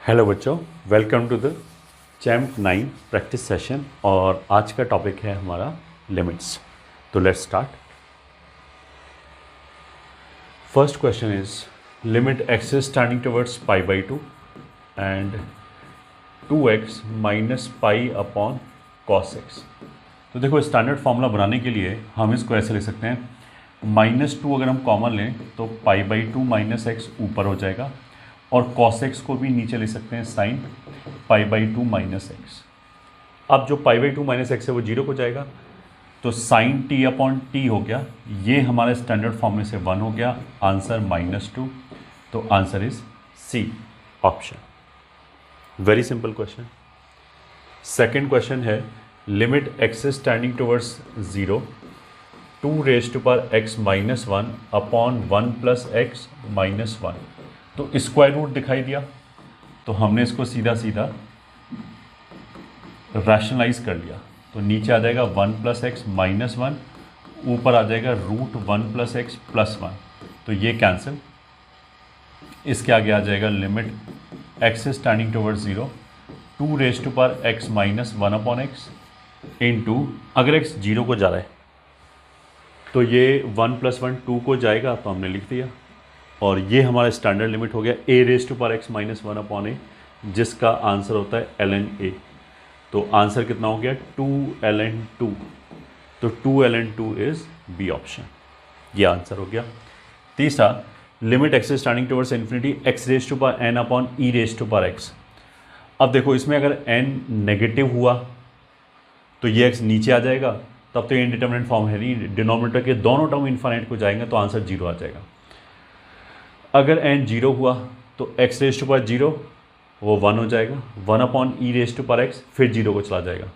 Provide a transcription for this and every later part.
Hello बच्चों, welcome to the champ 9 practice session. और आज का टॉपिक है हमारा लिमिट्स। तो let's start. First question is limit x is standing towards pi by 2 and 2x minus pi upon cos X. तो देखो, standard formula बनाने के लिए हम इसको ऐसे लिख सकते हैं, -2 अगर हम कॉमन लें तो पाई बाई 2 माइनस एक्स ऊपर हो जाएगा और cos x को भी नीचे ले सकते हैं sine pi by 2 minus x. अब जो पाई बाई 2 माइनस एक्स है वो जीरो हो जाएगा, तो साइन t अपॉन टी हो गया। ये हमारे स्टैंडर्ड फॉर्म में से 1 हो गया। आंसर -2, तो answer is C option. Very simple question. Second question है limit x is standing towards 0 2 raise to power x minus 1 upon 1 plus x minus 1। तो स्क्वायर रूट दिखाई दिया, तो हमने इसको सीधा सीधा रैशनलाइज कर लिया। तो नीचे आ जाएगा 1 प्लस एक्स माइनस 1, ऊपर आ जाएगा रूट 1 प्लस एक्स प्लस 1। तो ये कैंसिल। इसके आगे आ जाएगा limit x is standing towards 0 2 raise to power x minus 1 upon X into, अगर एक्स 0 को जा रहा है तो ये 1 प्लस 1 2 को जाएगा, तो हमने लिख दिया। और ये हमारा स्टैंडर्ड लिमिट हो गया a raise to power x minus 1 upon a, जिसका आंसर होता है ln a। तो आंसर कितना हो गया 2 ln 2। तो 2 ln 2 इज बी ऑप्शन। ये आंसर हो गया। तीसरा, limit x is standing towards infinity X raise to power N upon E raise to power X. अब देखो, इसमें अगर n नेगेटिव हुआ तो ये x नीचे आ जाएगा, तब तो ये इनडिटरमिनेट फॉर्म है नहीं, डिनोमिनेटर के दोनों टर्म इन्फिनिट को जाएंगे, तो आंसर 0 आ जाएगा। अगर n 0 हुआ तो x रेज टू पावर 0 वो 1 हो जाएगा, 1 upon E raise to power x, फिर 0 को चला जाएगा।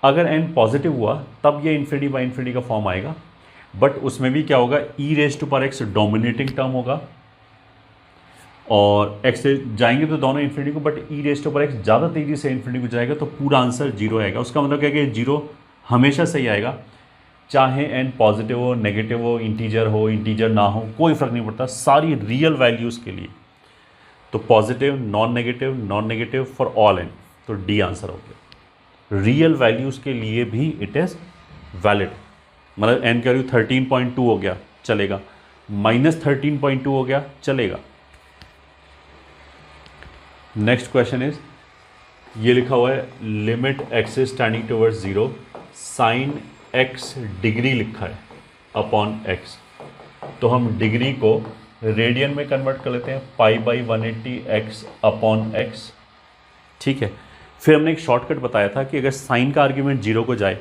अगर n पॉजिटिव हुआ तब ये इन्फिनिटी बाई इन्फिनिटी का फॉर्म आएगा, बट उसमें भी क्या होगा, e raise to power x dominating term होगा और x जाएंगे तो दोनों इन्फिनिटी को, but e raise to power x ज़्यादा तेज़ी से इन्फिनिटी को जाएगा, तो पूरा आंसर 0 आएगा। उसका मतलब क्या है कि 0 हमेशा सही आएगा, चाहे n पॉजिटिव हो, नेगेटिव हो, इंटीजर ना हो, कोई फ़र्क नहीं पड़ता, सारी रियल वैल्यूज़ के लिए। तो positive, non negative for all n, तो डी आंसर हो गया। रियल वैल्यूज़ के लिए भी इट इज़ वैलिड। मतलब n की वैल्यू 13.2 हो गया चलेगा, -13.2 हो गया चलेगा। नेक्स्ट क्वेश्चन इज, ये लिखा हुआ है limit x is standing towards 0 sine x degree लिखा है अपॉन एक्स। तो हम डिग्री को रेडियन में कन्वर्ट कर लेते हैं, pi by 180 x upon x. ठीक है। फिर हमने एक शॉर्टकट बताया था कि अगर साइन का आर्ग्यूमेंट 0 को जाए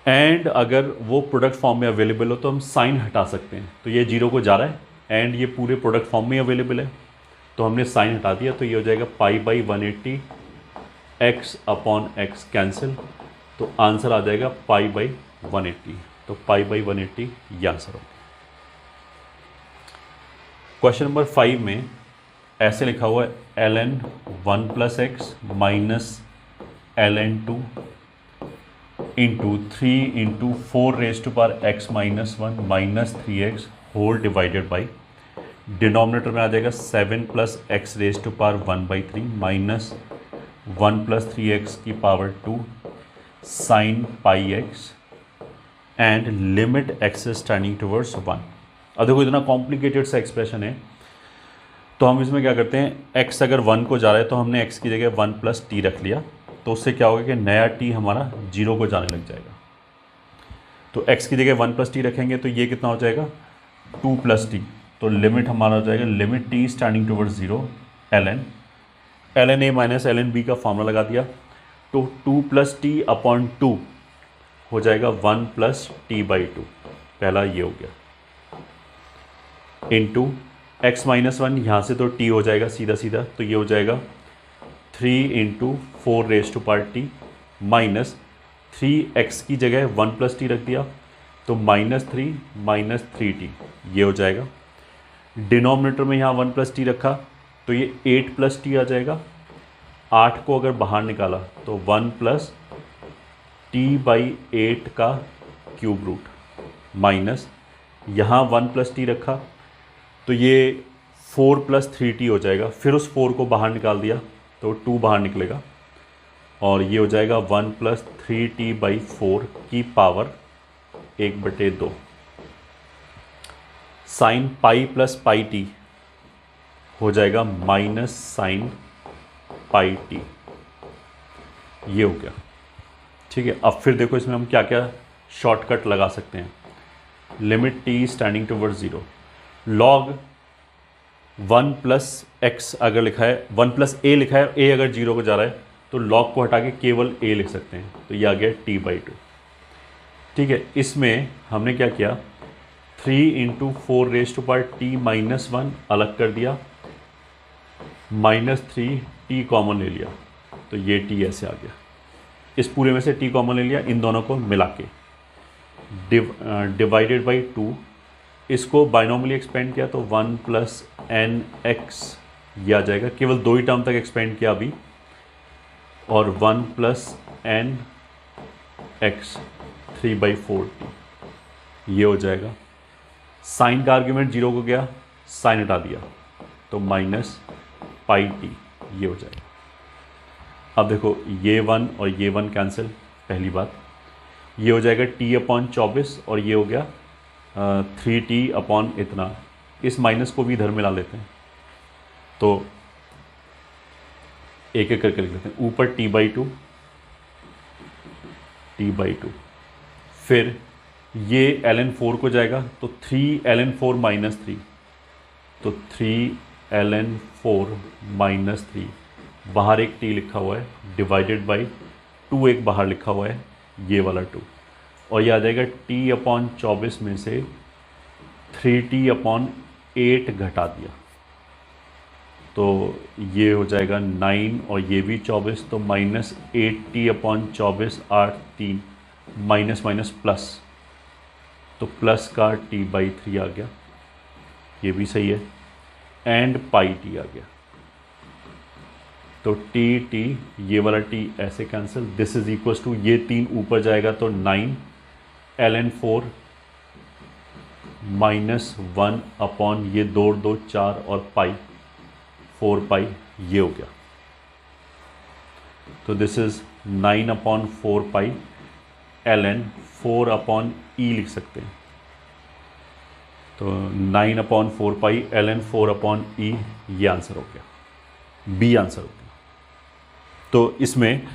एंड अगर वो प्रोडक्ट फॉर्म में अवेलेबल हो तो हम साइन हटा सकते हैं। तो ये 0 को जा रहा है एंड ये पूरे प्रोडक्ट फॉर्म में अवेलेबल है, तो हमने साइन हटा दिया, तो ये हो जाएगा pi by 180 x upon x cancel. तो आंसर आ जाएगा पाई बाई 180। तो पाई बाई 180 ये आंसर होगा। क्वेश्चन नंबर 5 में ऐसे लिखा हुआ है ln 1 plus x minus ln 2 into 3 into 4 raise to power x minus 1 minus 3x whole divided by, denominator में आ जाएगा 7 plus x raise to power 1/3 minus 1 plus 3x की power 2 sine pi X and limit x standing towards 1। अब देखो, इतना complicated सा expression है, तो हम इसमें क्या करते हैं, x अगर 1 को जा रहा है तो हमने x की जगह 1 प्लस टी रख लिया, तो उससे क्या होगा कि नया t हमारा 0 को जाने लग जाएगा। तो x की जगह 1 प्लस टी रखेंगे तो ये कितना हो जाएगा 2 प्लस टी। तो लिमिट हमारा हो जाएगा limit t standing towards 0 ln a minus ln b का फॉर्मूला लगा दिया, तो 2 प्लस टी अपॉन 2 हो जाएगा 1 प्लस टी बाई 2। पहला ये हो गया, इंटू एक्स माइनस 1, यहाँ से तो टी हो जाएगा सीधा सीधा, तो ये हो जाएगा 3 into 4 raise to power T minus 3x की जगह 1 प्लस टी रख दिया, तो -3 माइनस 3t ये हो जाएगा। डिनोमिनेटर में यहाँ 1 प्लस टी रखा तो ये 8 प्लस टी आ जाएगा। 8 को अगर बाहर निकाला तो 1 प्लस टी बाई 8 का क्यूब रूट माइनस यहाँ 1 प्लस टी रखा तो ये 4 + 3t हो जाएगा, फिर उस 4 को बाहर निकाल दिया तो 2 बाहर निकलेगा और ये हो जाएगा 1 + 3t/4 की पावर 1/2। sin पाई + πt हो जाएगा -sin πt। ये हो गया, ठीक है। अब फिर देखो इसमें हम क्या क्या शॉर्टकट लगा सकते हैं। Limit t standing towards 0, log 1 + x अगर लिखा है, 1 + a लिखा है, a अगर 0 को जा रहा है तो log को हटा के केवल a लिख सकते हैं, तो ये आ गया t/2, ठीक है। इसमें हमने क्या किया, 3 × 4t - 1 अलग कर दिया, -3t कॉमन ले लिया, तो ये t ऐसे आ गया। इस पूरे में से t कॉमन ले लिया, इन दोनों को मिला के डिवाइडेड बाई 2, इसको बाइनोमियली एक्सपेंड किया तो 1 + nx ये आ जाएगा, केवल 2 ही टर्म तक एक्सपेंड किया अभी, और 1 + nx 3/4t ये हो जाएगा। साइन का आर्ग्यूमेंट 0 को गया, साइन हटा दिया तो -πt ये हो जाएगा। अब देखो ये 1 और ये 1 कैंसिल, पहली बात ये हो जाएगा t/24 और ये हो गया 3t/ इतना, इस माइनस को भी इधर मिला लेते हैं तो एक एक करके लिख लेते हैं। ऊपर t/2 फिर ये ln4 को जाएगा तो 3ln4 - 3, तो 3ln4 - 3, बाहर एक t लिखा हुआ है, डिवाइडेड बाई 2 एक बाहर लिखा हुआ है, ये वाला 2, और ये आ जाएगा t/24 में से 3t/8 घटा दिया तो ये हो जाएगा 9 और ये भी 24, तो -8t/24 8 3 माइनस प्लस, तो प्लस का t/3 आ गया, ये भी सही है, एंड πt आ गया, तो t ये वाला t ऐसे cancel, this is equal to ये 3 ऊपर जाएगा तो 9 ln4 -1 ये 2 2 4 और पाई 4π ये हो गया, तो दिस इज 9/4π ln 4/e लिख सकते हैं, तो 9/4π ln 4/e ये आंसर हो गया, बी आंसर हो गया। तो इसमें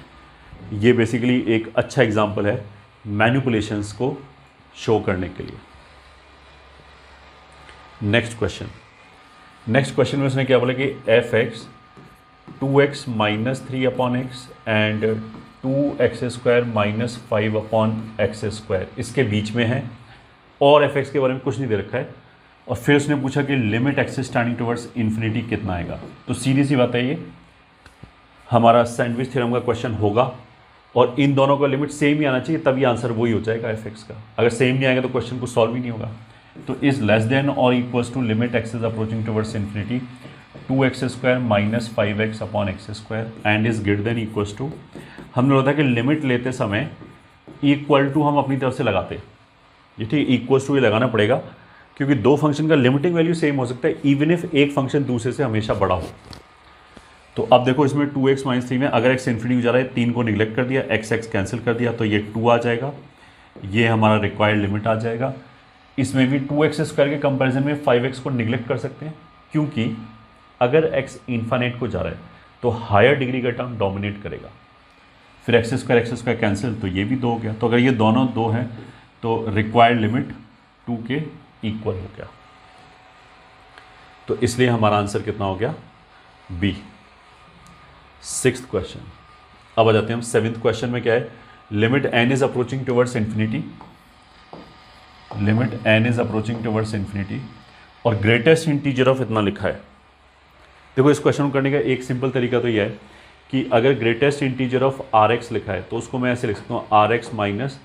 ये बेसिकली एक अच्छा एग्जांपल है मैनिपुलेशंस को शो करने के लिए। नेक्स्ट क्वेश्चन में उसने क्या बोला कि f(x) 2x - 3/x and 2x² - 5/x², इसके बीच में है और f(x) के बारे में कुछ नहीं दे रखा है, और फिर उसने पूछा कि limit x standing towards infinity कितना आएगा। तो सीधी सी बात है, ये हमारा सैंडविच थ्योरम का क्वेश्चन होगा और इन दोनों का लिमिट सेम ही आना चाहिए, तभी आंसर वही हो जाएगा f(x) का। अगर सेम नहीं आएगा तो क्वेश्चन को सॉल्व ही नहीं होगा। तो इज लेस देन और equals to limit x is approaching towards infinity 2x² - 5x/x² and is greater than equals to, हमने बोला था कि लिमिट लेते समय इक्वल टू हम अपनी तरफ से लगाते, ये ठीक, इक्वल्स टू ये लगाना पड़ेगा क्योंकि दो फंक्शन का लिमिटिंग वैल्यू सेम हो सकता है इवन इफ एक फंक्शन दूसरे से हमेशा बड़ा हो। तो अब देखो इसमें 2x - 3 में अगर x इन्फिनिटी को जा रहा है, 3 को निगलेक्ट कर दिया, x कैंसिल कर दिया, तो ये 2 आ जाएगा, ये हमारा रिक्वायर्ड लिमिट आ जाएगा। इसमें भी 2x² के कंपैरिजन में 5x को निगलेक्ट कर सकते हैं, क्योंकि अगर x इन्फिनिट को जा रहा है तो हायर डिग्री का टर्म डोमिनेट करेगा। फिर x² कैंसिल, तो ये भी 2 हो गया। तो अगर ये दोनों 2 हैं तो रिक्वायर्ड लिमिट 2 के इक्वल हो गया, तो इसलिए हमारा आंसर कितना हो गया, बी। 6th question. अब आ जाते हैं हम 7th क्वेश्चन में, क्या है, limit n is approaching towards infinity, limit n is approaching towards infinity और ग्रेटेस्ट इंटीजर ऑफ इतना लिखा है। देखो इस क्वेश्चन को करने का एक सिंपल तरीका तो यह है कि अगर ग्रेटेस्ट इंटीजर ऑफ rx लिखा है तो उसको मैं ऐसे लिख सकता हूँ, rx minus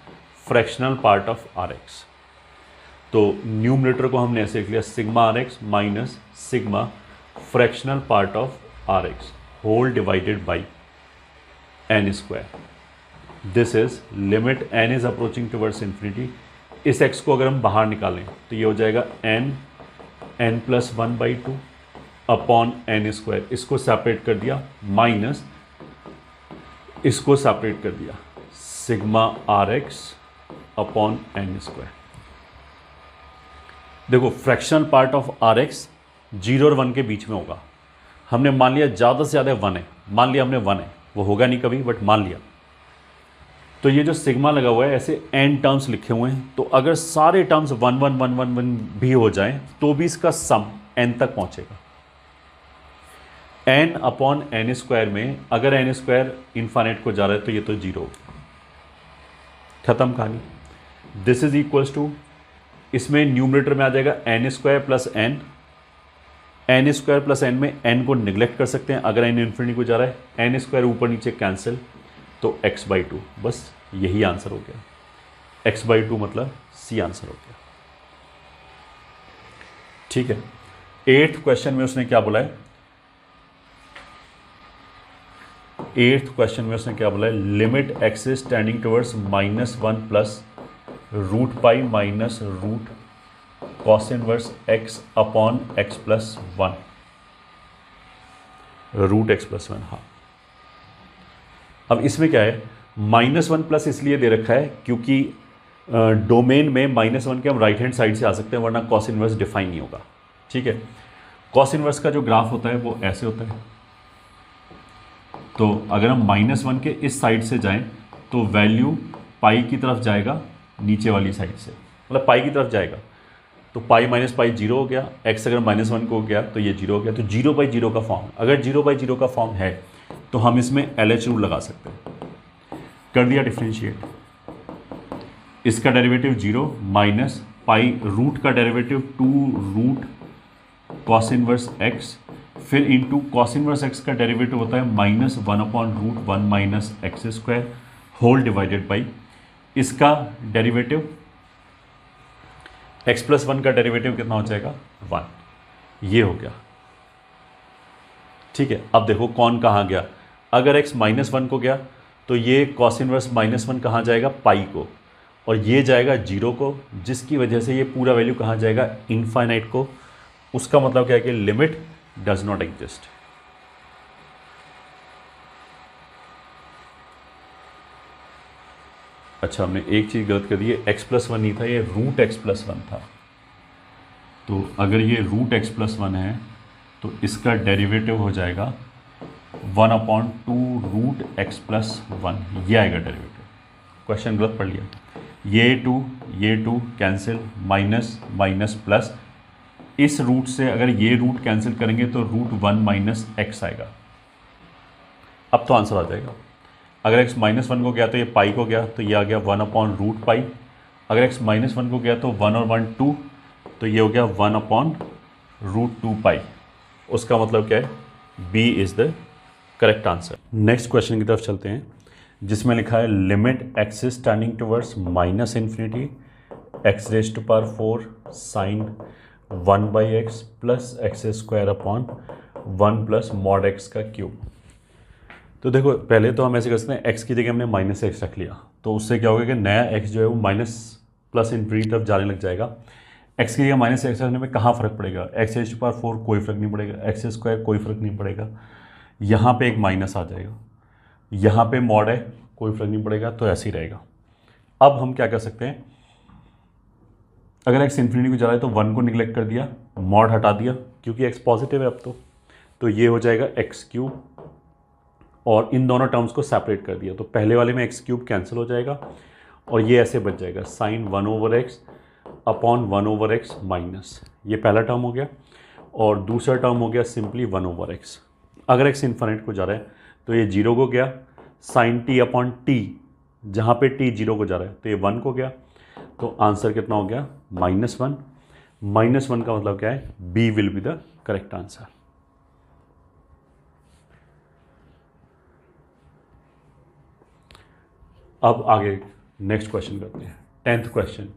fractional part of rx। तो न्यूमरेटर को हमने ऐसे लिख लिया, sigma rx minus sigma fractional part of rx whole divided by n²। This is limit n is approaching towards infinity. इस x को अगर हम बाहर निकालें तो ये हो जाएगा n+1/2 अपॉन एन स्क्वायर, इसको सेपरेट कर दिया, माइनस इसको सेपरेट कर दिया, sigma r x upon n square. देखो fractional part of r x 0 और 1 के बीच में होगा। हमने मान लिया ज़्यादा से ज़्यादा 1 है, मान लिया हमने 1 है, वो होगा नहीं कभी बट मान लिया। तो ये जो सिग्मा लगा हुआ है ऐसे n टर्म्स लिखे हुए हैं, तो अगर सारे टर्म्स 1 1 1 1 1 भी हो जाएं तो भी इसका सम n तक पहुंचेगा। n अपॉन एन स्क्वायर में अगर एन स्क्वायर इन्फाइनाइट को जा रहा है तो ये तो 0, खत्म कहानी। दिस इज इक्वल्स टू, इसमें न्यूमरेटर में आ जाएगा N square plus N, N square plus N में एन को निगलेक्ट कर सकते हैं अगर एन इन्फिनिटी को जा रहा है, एन स्क्वायर ऊपर नीचे कैंसिल, तो x/2, बस यही आंसर हो गया। x/2 मतलब सी आंसर हो गया। ठीक है, 8th क्वेश्चन में उसने क्या बोला है, 8th क्वेश्चन में उसने क्या बोला है, limit x is tending towards -1 plus root pi minus root cos inverse x upon x plus 1, root x plus 1। हाँ, अब इसमें क्या है, -1 प्लस इसलिए दे रखा है क्योंकि डोमेन में -1 के हम राइट हैंड साइड से आ सकते हैं, वरना कॉस इनवर्स डिफाइन नहीं होगा। ठीक है, कॉस इनवर्स का जो ग्राफ होता है वो ऐसे होता है, तो अगर हम -1 के इस साइड से जाएं तो वैल्यू पाई की तरफ जाएगा, नीचे वाली साइड से, मतलब पाई की तरफ जाएगा, तो पाई माइनस पाई 0 हो गया, x अगर -1 को हो गया तो ये 0 हो गया, तो 0/0 का फॉर्म, अगर 0/0 का फॉर्म है तो हम इसमें LH रूल लगा सकते हैं। कर दिया डिफ्रेंशिएट, इसका डेरिवेटिव 0 माइनस पाई रूट का derivative 2 root cos inverse x, फिर इंटू कॉस इनवर्स x का डेरिवेटिव होता है -1/√1 minus x square whole divided by इसका डेरिवेटिव x प्लस 1 का डेरिवेटिव कितना हो जाएगा 1, ये हो गया। ठीक है, अब देखो कौन कहाँ गया, अगर x -1 को गया तो ये कॉस इनवर्स -1 कहाँ जाएगा, पाई को, और ये जाएगा 0 को, जिसकी वजह से ये पूरा वैल्यू कहाँ जाएगा, इनफाइनाइट को। उसका मतलब क्या है कि लिमिट डज नॉट एग्जिस्ट। अच्छा, हमने एक चीज़ गलत कर दी है, x प्लस 1 नहीं था, ये रूट x प्लस 1 था। तो अगर ये रूट x प्लस 1 है तो इसका डेरिवेटिव हो जाएगा 1/2 रूट x प्लस 1, ये आएगा डेरिवेटिव। क्वेश्चन गलत पढ़ लिया, ये 2 कैंसिल, माइनस माइनस प्लस, इस रूट से अगर ये रूट कैंसिल करेंगे तो √1 माइनस एक्स आएगा। अब तो आंसर आ जाएगा। अगर x -1 को गया तो ये पाई को गया, तो ये आ गया 1/√पाई। अगर x -1 को गया तो 1 और 1 2, तो ये हो गया 1/√2 पाई। उसका मतलब क्या है, B is the correct answer. Next question की तरफ चलते हैं, जिसमें लिखा है limit x is tending towards -∞ x⁴ sine 1/x plus x² upon 1 plus mod x का क्यूब। तो देखो पहले तो हम ऐसे कर सकते हैं, x की जगह हमने -x रख लिया, तो उससे क्या होगा कि नया x जो है वो +∞ तरफ जाने लग जाएगा। x की जगह -x रखने में कहाँ फ़र्क पड़ेगा, x⁴ कोई फ़र्क नहीं पड़ेगा, x² कोई फ़र्क नहीं पड़ेगा, यहाँ पे एक माइनस आ जाएगा, यहाँ पे मॉड है कोई फ़र्क नहीं पड़ेगा, तो ऐसे ही रहेगा। अब हम क्या कर सकते हैं, अगर x इन्फिनिटी को जा रहा है तो 1 को निगलेक्ट कर दिया, मॉड हटा दिया क्योंकि x पॉजिटिव है अब तो ये हो जाएगा x³ और इन दोनों टर्म्स को सेपरेट कर दिया, तो पहले वाले में x³ कैंसिल हो जाएगा और ये ऐसे बच जाएगा sign 1/x upon 1/x minus, ये पहला टर्म हो गया, और दूसरा टर्म हो गया सिंपली 1/x। अगर x इन्फिनिट को जा रहा है तो ये 0 को गया, साइन t अपॉन t, जहाँ पे t 0 को जा रहा है तो ये 1 को गया, तो आंसर कितना हो गया -1। -1 का मतलब क्या है, B will be the correct answer. अब आगे नेक्स्ट क्वेश्चन करते हैं, 10th question,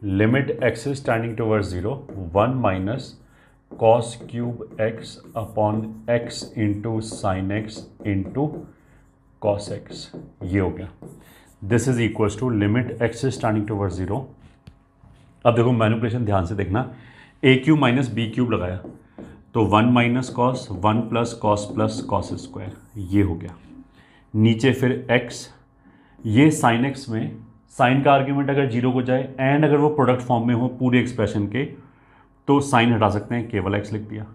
limit x is tending towards 0 1 minus cos cube x upon x into sine x into cos x, ये हो गया। This is equals to limit x is tending towards 0। अब देखो manipulation ध्यान से देखना, a³ माइनस b³ लगाया तो 1 minus cos 1 plus cos square, ये हो गया। नीचे फिर x, ये साइन x में साइन का आर्ग्यूमेंट अगर जीरो को जाए एंड अगर वो प्रोडक्ट फॉर्म में हो पूरे एक्सप्रेशन के तो साइन हटा सकते हैं, केवल x लिख दिया।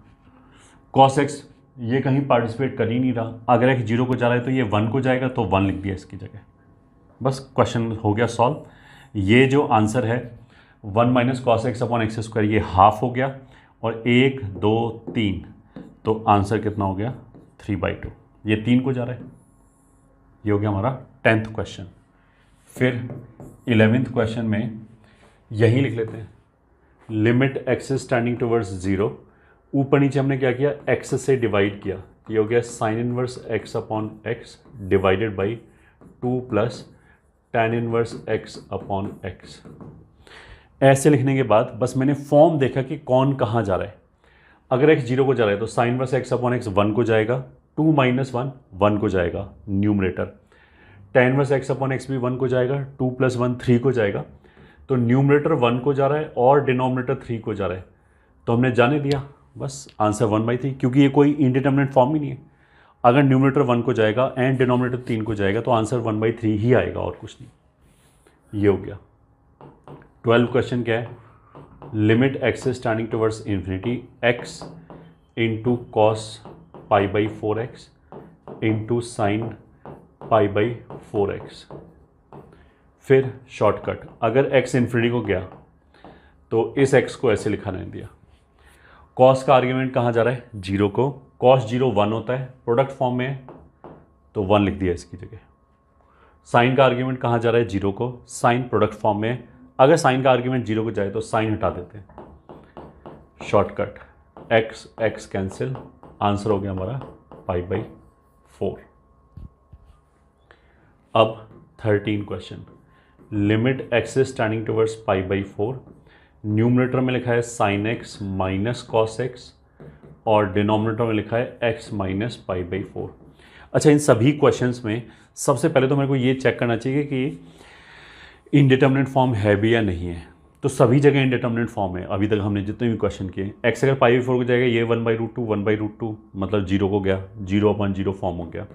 कॉस x ये कहीं पार्टिसिपेट कर ही नहीं रहा, अगर x जीरो को जा रहा है तो ये 1 को जाएगा तो 1 लिख दिया इसकी जगह। बस क्वेश्चन हो गया सॉल्व। ये जो आंसर है 1 minus cos x upon x square, ये हाफ हो गया और 1 2 3, तो आंसर कितना हो गया 3/2। ये 3 को जा रहा है। ये हो गया हमारा 10th क्वेश्चन। फिर 11th क्वेश्चन में यही लिख लेते हैं, limit x is tending towards 0, ऊपर नीचे हमने क्या किया, एक्स से डिवाइड किया, ये हो गया sine inverse x upon x divided by 2 plus tan inverse x upon x। ऐसे लिखने के बाद बस मैंने फॉर्म देखा कि कौन कहाँ जा रहा है। अगर x जीरो को जा रहा है तो sign inverse x upon x 1 को जाएगा, 2 माइनस 1 1 को जाएगा numerator, tan inverse x upon x भी 1 को जाएगा, 2 प्लस 1 3 को जाएगा। तो न्यूमरेटर 1 को जा रहा है और डिनोमिनेटर 3 को जा रहा है, तो हमने जाने दिया बस आंसर 1/3, क्योंकि ये कोई इंडिटरमिनेट फॉर्म ही नहीं है। अगर न्यूमरेटर 1 को जाएगा एंड डिनोमिनेटर 3 को जाएगा तो आंसर 1/3 ही आएगा और कुछ नहीं। ये हो गया। 12 क्वेश्चन क्या है, limit x is tending towards infinity x into cos π/4x into sine π/4x। फिर शॉर्टकट, अगर x इन्फिनिटी को गया तो इस x को ऐसे लिखा नहीं दिया। कॉस का आर्ग्यूमेंट कहाँ जा रहा है, जीरो को, कॉस 0 1 होता है, प्रोडक्ट फॉर्म में तो 1 लिख दिया इसकी जगह। साइन का आर्ग्यूमेंट कहाँ जा रहा है, जीरो को, साइन प्रोडक्ट फॉर्म में, अगर साइन का आर्ग्यूमेंट जीरो को जाए तो साइन हटा देते हैं। शॉर्टकट x कैंसिल, आंसर हो गया हमारा π/4। अब 13 question, limit x is tending towards π/4, numerator में लिखा है sine x minus cos x और डिनोमिनेटर में लिखा है x माइनस π/4। अच्छा, इन सभी क्वेश्चंस में सबसे पहले तो मेरे को ये चेक करना चाहिए कि इनडिटरमिनेट फॉर्म है भी या नहीं है। तो सभी जगह इनडिटरमिनेट फॉर्म है अभी तक हमने जितने भी क्वेश्चन किए। x अगर π/4 को जाएगा, ये 1/√2 मतलब 0 को गया, 0/0 फॉर्म हो गया।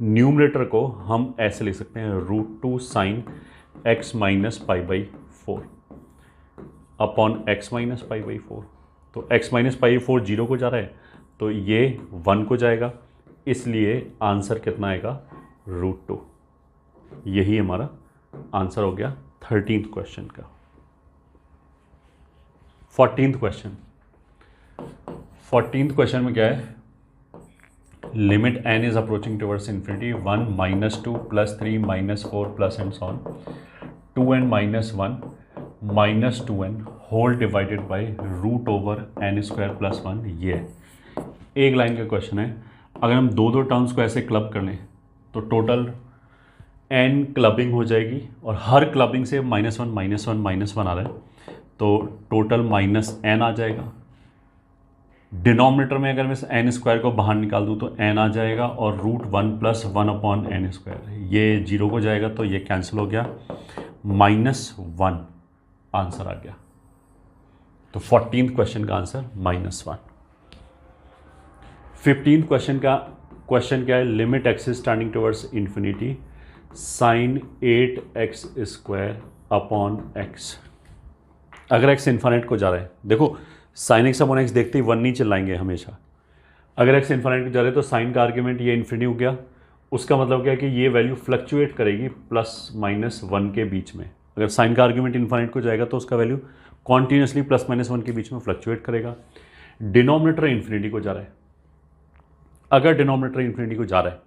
न्यूमरेटर को हम ऐसे लिख सकते हैं √2 sine x minus π/4 upon x minus π/4। तो x माइनस π/4 0 को जा रहा है तो ये 1 को जाएगा, इसलिए आंसर कितना आएगा √2। यही हमारा आंसर हो गया 13th क्वेश्चन का। 14th क्वेश्चन, 14th क्वेश्चन में क्या है, limit n is approaching towards infinity 1 -2 +3 -4 plus and so on 2n - 1 -2n whole divided by √n² + 1। ये एक लाइन का क्वेश्चन है। अगर हम दो टर्म्स को ऐसे क्लब कर लें तो टोटल n क्लबिंग हो जाएगी और हर क्लबिंग से -1 -1 -1 आ रहा है, तो टोटल -n आ जाएगा। डिनोमिनेटर में अगर मैं n² को बाहर निकाल दूँ तो n आ जाएगा और √1 + 1/n², ये 0 को जाएगा तो ये कैंसिल हो गया, -1 आंसर आ गया। तो 14th क्वेश्चन का आंसर -1। 15th क्वेश्चन क्या है, limit x is tending towards infinity sine 8x² upon x। अगर x इन्फिनिट को जा रहा है, देखो साइन x अपॉन x देखते ही 1 नहीं चिल्लाएंगे हमेशा। अगर x इन्फिनिट को जा रहा है तो साइन का आर्ग्यूमेंट ये इन्फिनिटी हो गया, उसका मतलब क्या है कि ये वैल्यू फ्लक्चुएट करेगी +-1 के बीच में। अगर साइन का आर्ग्यूमेंट इन्फिनिट को जाएगा तो उसका वैल्यू कॉन्टीन्यूसली +-1 के बीच में फ्लक्चुएट करेगा। डिनोमिनेटर इन्फिनिटी को जा रहा है, अगर डिनोमिनेटर इन्फिनिटी को जा रहा है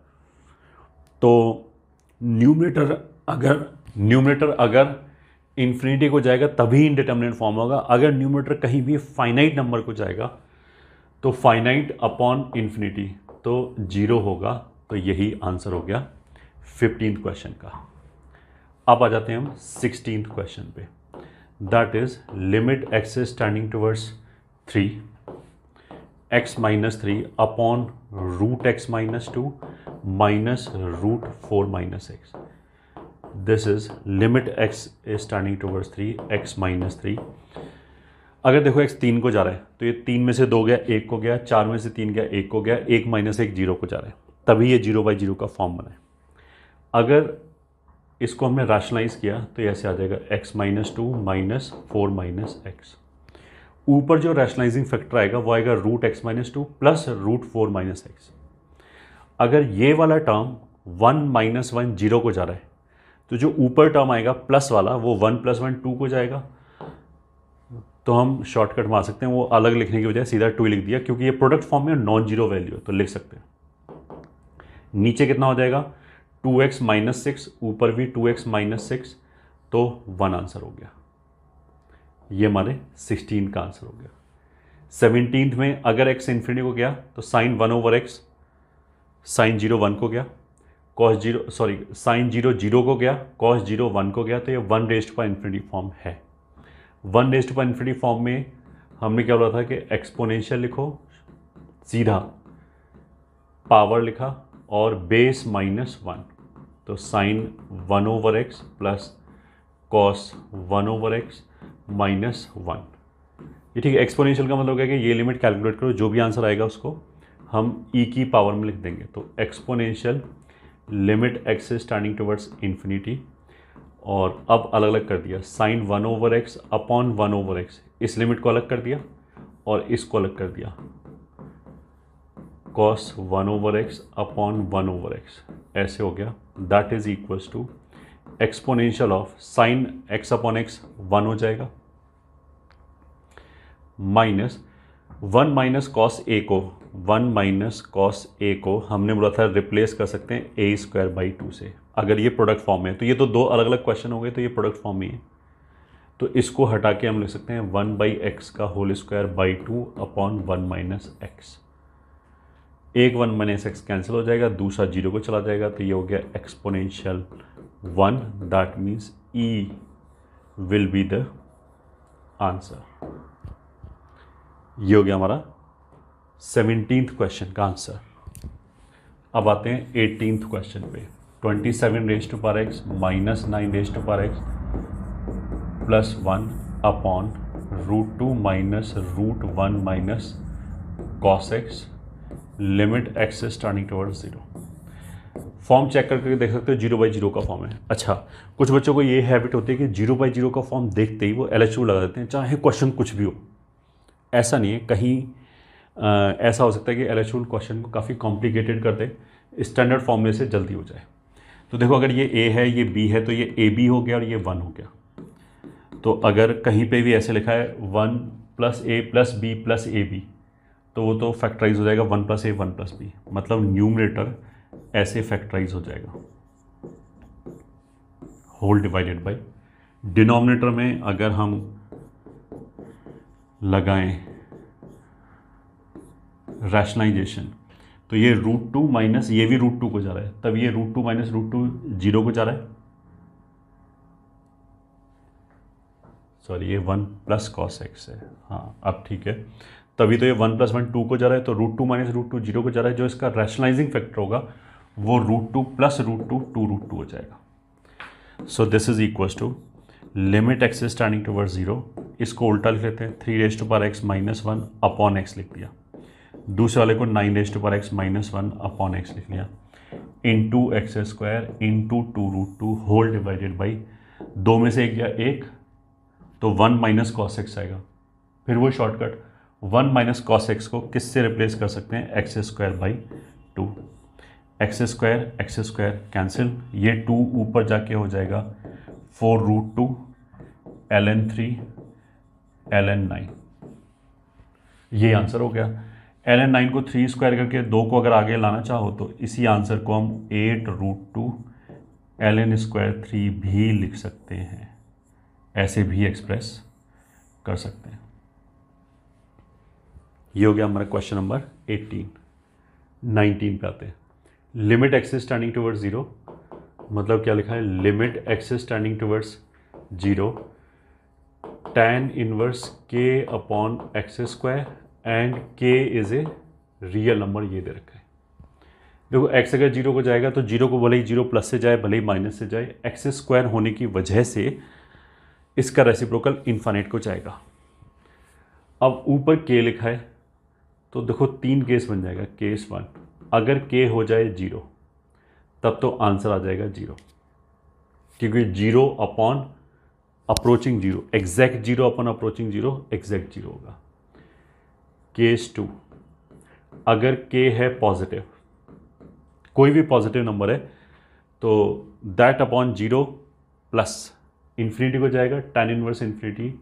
तो न्यूमरेटर अगर इन्फिनिटी को जाएगा तभी इनडिटरमिनेट फॉर्म होगा। अगर न्यूमरेटर कहीं भी फाइनाइट नंबर को जाएगा तो फाइनाइट अपॉन इन्फिनिटी तो 0 होगा। तो यही आंसर हो गया 15th क्वेश्चन का। अब आ जाते हैं हम 16th क्वेश्चन पे, that is limit x is tending towards 3 x - 3 upon √x - 2 minus √4 - x. This is limit x is tending towards 3, x - 3 अगर देखो x 3 को जा रहा है तो ये 3 में से 2 गया 1 को गया, 4 में से 3 गया 1 को गया, 1 माइनस 1 0 को जा रहा है, तभी ये 0/0 का फॉर्म बना है। अगर इसको हमने रैशनलाइज किया तो ऐसे आ जाएगा x minus 2 minus 4 minus x. ऊपर जो रैशनलाइजिंग फैक्टर आएगा वो आएगा root x minus 2 plus root 4 minus x. अगर ये वाला टर्म 1 माइनस 1 0 को जा रहा है तो जो ऊपर टर्म आएगा प्लस वाला वो 1 प्लस 1 2 को जाएगा। तो हम शॉर्टकट मार सकते हैं, वो अलग लिखने की बजाय सीधा 2 लिख दिया, क्योंकि ये प्रोडक्ट फॉर्म में नॉन जीरो वैल्यू है तो लिख सकते हैं। नीचे कितना हो जाएगा 2x माइनस 6, ऊपर भी 2x माइनस 6, तो 1 आंसर हो गया। ये हमारे 16 का आंसर हो गया। 17 में अगर x इन्फिनिटी को गया तो साइन 1/x, साइन 0 1 को गया, कॉस 0 साइन 0 0 को गया, कॉस 0 1 को गया, तो ये 1 रेज़्ड टू इन्फिनिटी फॉर्म है। 1 रेज़्ड टू इन्फिनिटी फॉर्म में हमने क्या बोला था कि एक्सपोनेंशियल लिखो, सीधा पावर लिखा और बेस माइनस 1, तो sign 1/x plus cos 1/x minus 1। ये ठीक है। एक्सपोनेंशियल का मतलब है कि ये लिमिट कैलकुलेट करो, जो भी आंसर आएगा उसको हम e की पावर में लिख देंगे। तो एक्सपोनेंशियल लिमिट x से स्टैंडिंग टुवर्ड्स इन्फिनिटी, और अब अलग अलग कर दिया, साइन 1/x अपॉन 1/x, इस लिमिट को अलग कर दिया और इसको अलग कर दिया, कॉस 1/x अपॉन 1/x, ऐसे हो गया। That is equals to exponential of sine x upon x 1 हो जाएगा, माइनस 1 माइनस कॉस a को 1 माइनस कॉस a को हमने बोला था रिप्लेस कर सकते हैं a² 2 से। अगर ये प्रोडक्ट फॉर्म है तो ये तो दो अलग अलग क्वेश्चन हो गए, तो ये प्रोडक्ट फॉर्म में है, तो इसको हटा के हम लिख सकते हैं 1/x का whole square by 2 upon 1 minus x. एक 1 माइनस एक्स कैंसिल हो जाएगा, दूसरा 0 को चला जाएगा, तो ये हो गया exponential 1। That means e will be the answer. ये हो गया हमारा 17th क्वेश्चन का आंसर। अब आते हैं 18th क्वेश्चन पे। 27 raised to power x minus 9 raised to power x plus 1 upon √2 minus √1 minus cos x, limit x से स्टार्टिंग टुवर्ड्स 0। फॉर्म चेक करके देख सकते हो 0/0 का फॉर्म है। अच्छा, कुछ बच्चों को ये हैबिट होती है कि 0/0 का फॉर्म देखते ही वो LHO लगा देते हैं, चाहे क्वेश्चन कुछ भी हो। ऐसा नहीं है, कहीं ऐसा हो सकता है कि LHO क्वेश्चन को काफ़ी कॉम्प्लिकेटेड कर दे, स्टैंडर्ड फॉर्मूले से जल्दी हो जाए। तो देखो, अगर ये a है, ये b है, तो ये AB हो गया और ये 1 हो गया। तो अगर कहीं पे भी ऐसे लिखा है 1 + a + b + ab, तो वो तो फैक्टराइज हो जाएगा 1 + a 1 + b, मतलब न्यूमरेटर ऐसे फैक्टराइज हो जाएगा, होल डिवाइडेड बाय। डिनोमिनेटर में अगर हम लगाएं रैशनलाइजेशन, तो ये √2 माइनस ये भी √2 को जा रहा है, तब ये √2 माइनस √2 0 को जा रहा है, सॉरी ये 1 प्लस कॉस एक्स है, हाँ अब ठीक है। तभी तो ये 1 + 1 2 को जा रहा है, तो √2 माइनस √2 0 को जा रहा है। जो इसका रैशनलाइजिंग फैक्टर होगा वो √2 प्लस √2 2√2 हो जाएगा। So this is equals to limit x standing towards 0, इसको उल्टा लिख लेते हैं, 3 raised to power x minus 1 upon x लिख दिया। दूसरे वाले को 9 raised to power x minus 1 upon x लिख लिया, into x² into 2√2 whole divided by 2 में से 1 गया 1, तो 1 माइनस कॉस एक्स आएगा। फिर वो शॉर्टकट 1 माइनस कॉस एक्स को किससे रिप्लेस कर सकते हैं, x² 2, x² कैंसिल, ये 2 ऊपर जाके हो जाएगा 4√2 ln 3 ln 9, ये आंसर हो गया। ln 9 को 3 स्क्वायर करके 2 को अगर आगे लाना चाहो तो इसी आंसर को हम 8√2 ln² 3 भी लिख सकते हैं, ऐसे भी एक्सप्रेस कर सकते हैं। ये हो गया हमारा क्वेश्चन नंबर 18। 19 पे आते हैं। लिमिट x स्टैंडिंग टुवर्ड्स 0, मतलब क्या लिखा है, limit x standing towards 0 tan inverse k upon x² and k is a real number, ये दे रखा है। देखो x अगर 0 को जाएगा तो 0 को भले ही 0 प्लस से जाए भले ही माइनस से जाए, x² होने की वजह से इसका रेसिप्रोकल इन्फिनिट को जाएगा। अब ऊपर के लिखा है तो देखो 3 केस बन जाएगा। केस 1, अगर के हो जाए 0 तब तो आंसर आ जाएगा 0, क्योंकि 0 upon approaching 0, exact 0 upon approaching 0 exact 0 होगा। केस 2, अगर के है पॉजिटिव, कोई भी पॉजिटिव नंबर है तो दैट अपॉन 0 प्लस इन्फिनिटी को जाएगा, tan इनवर्स इन्फिनिटी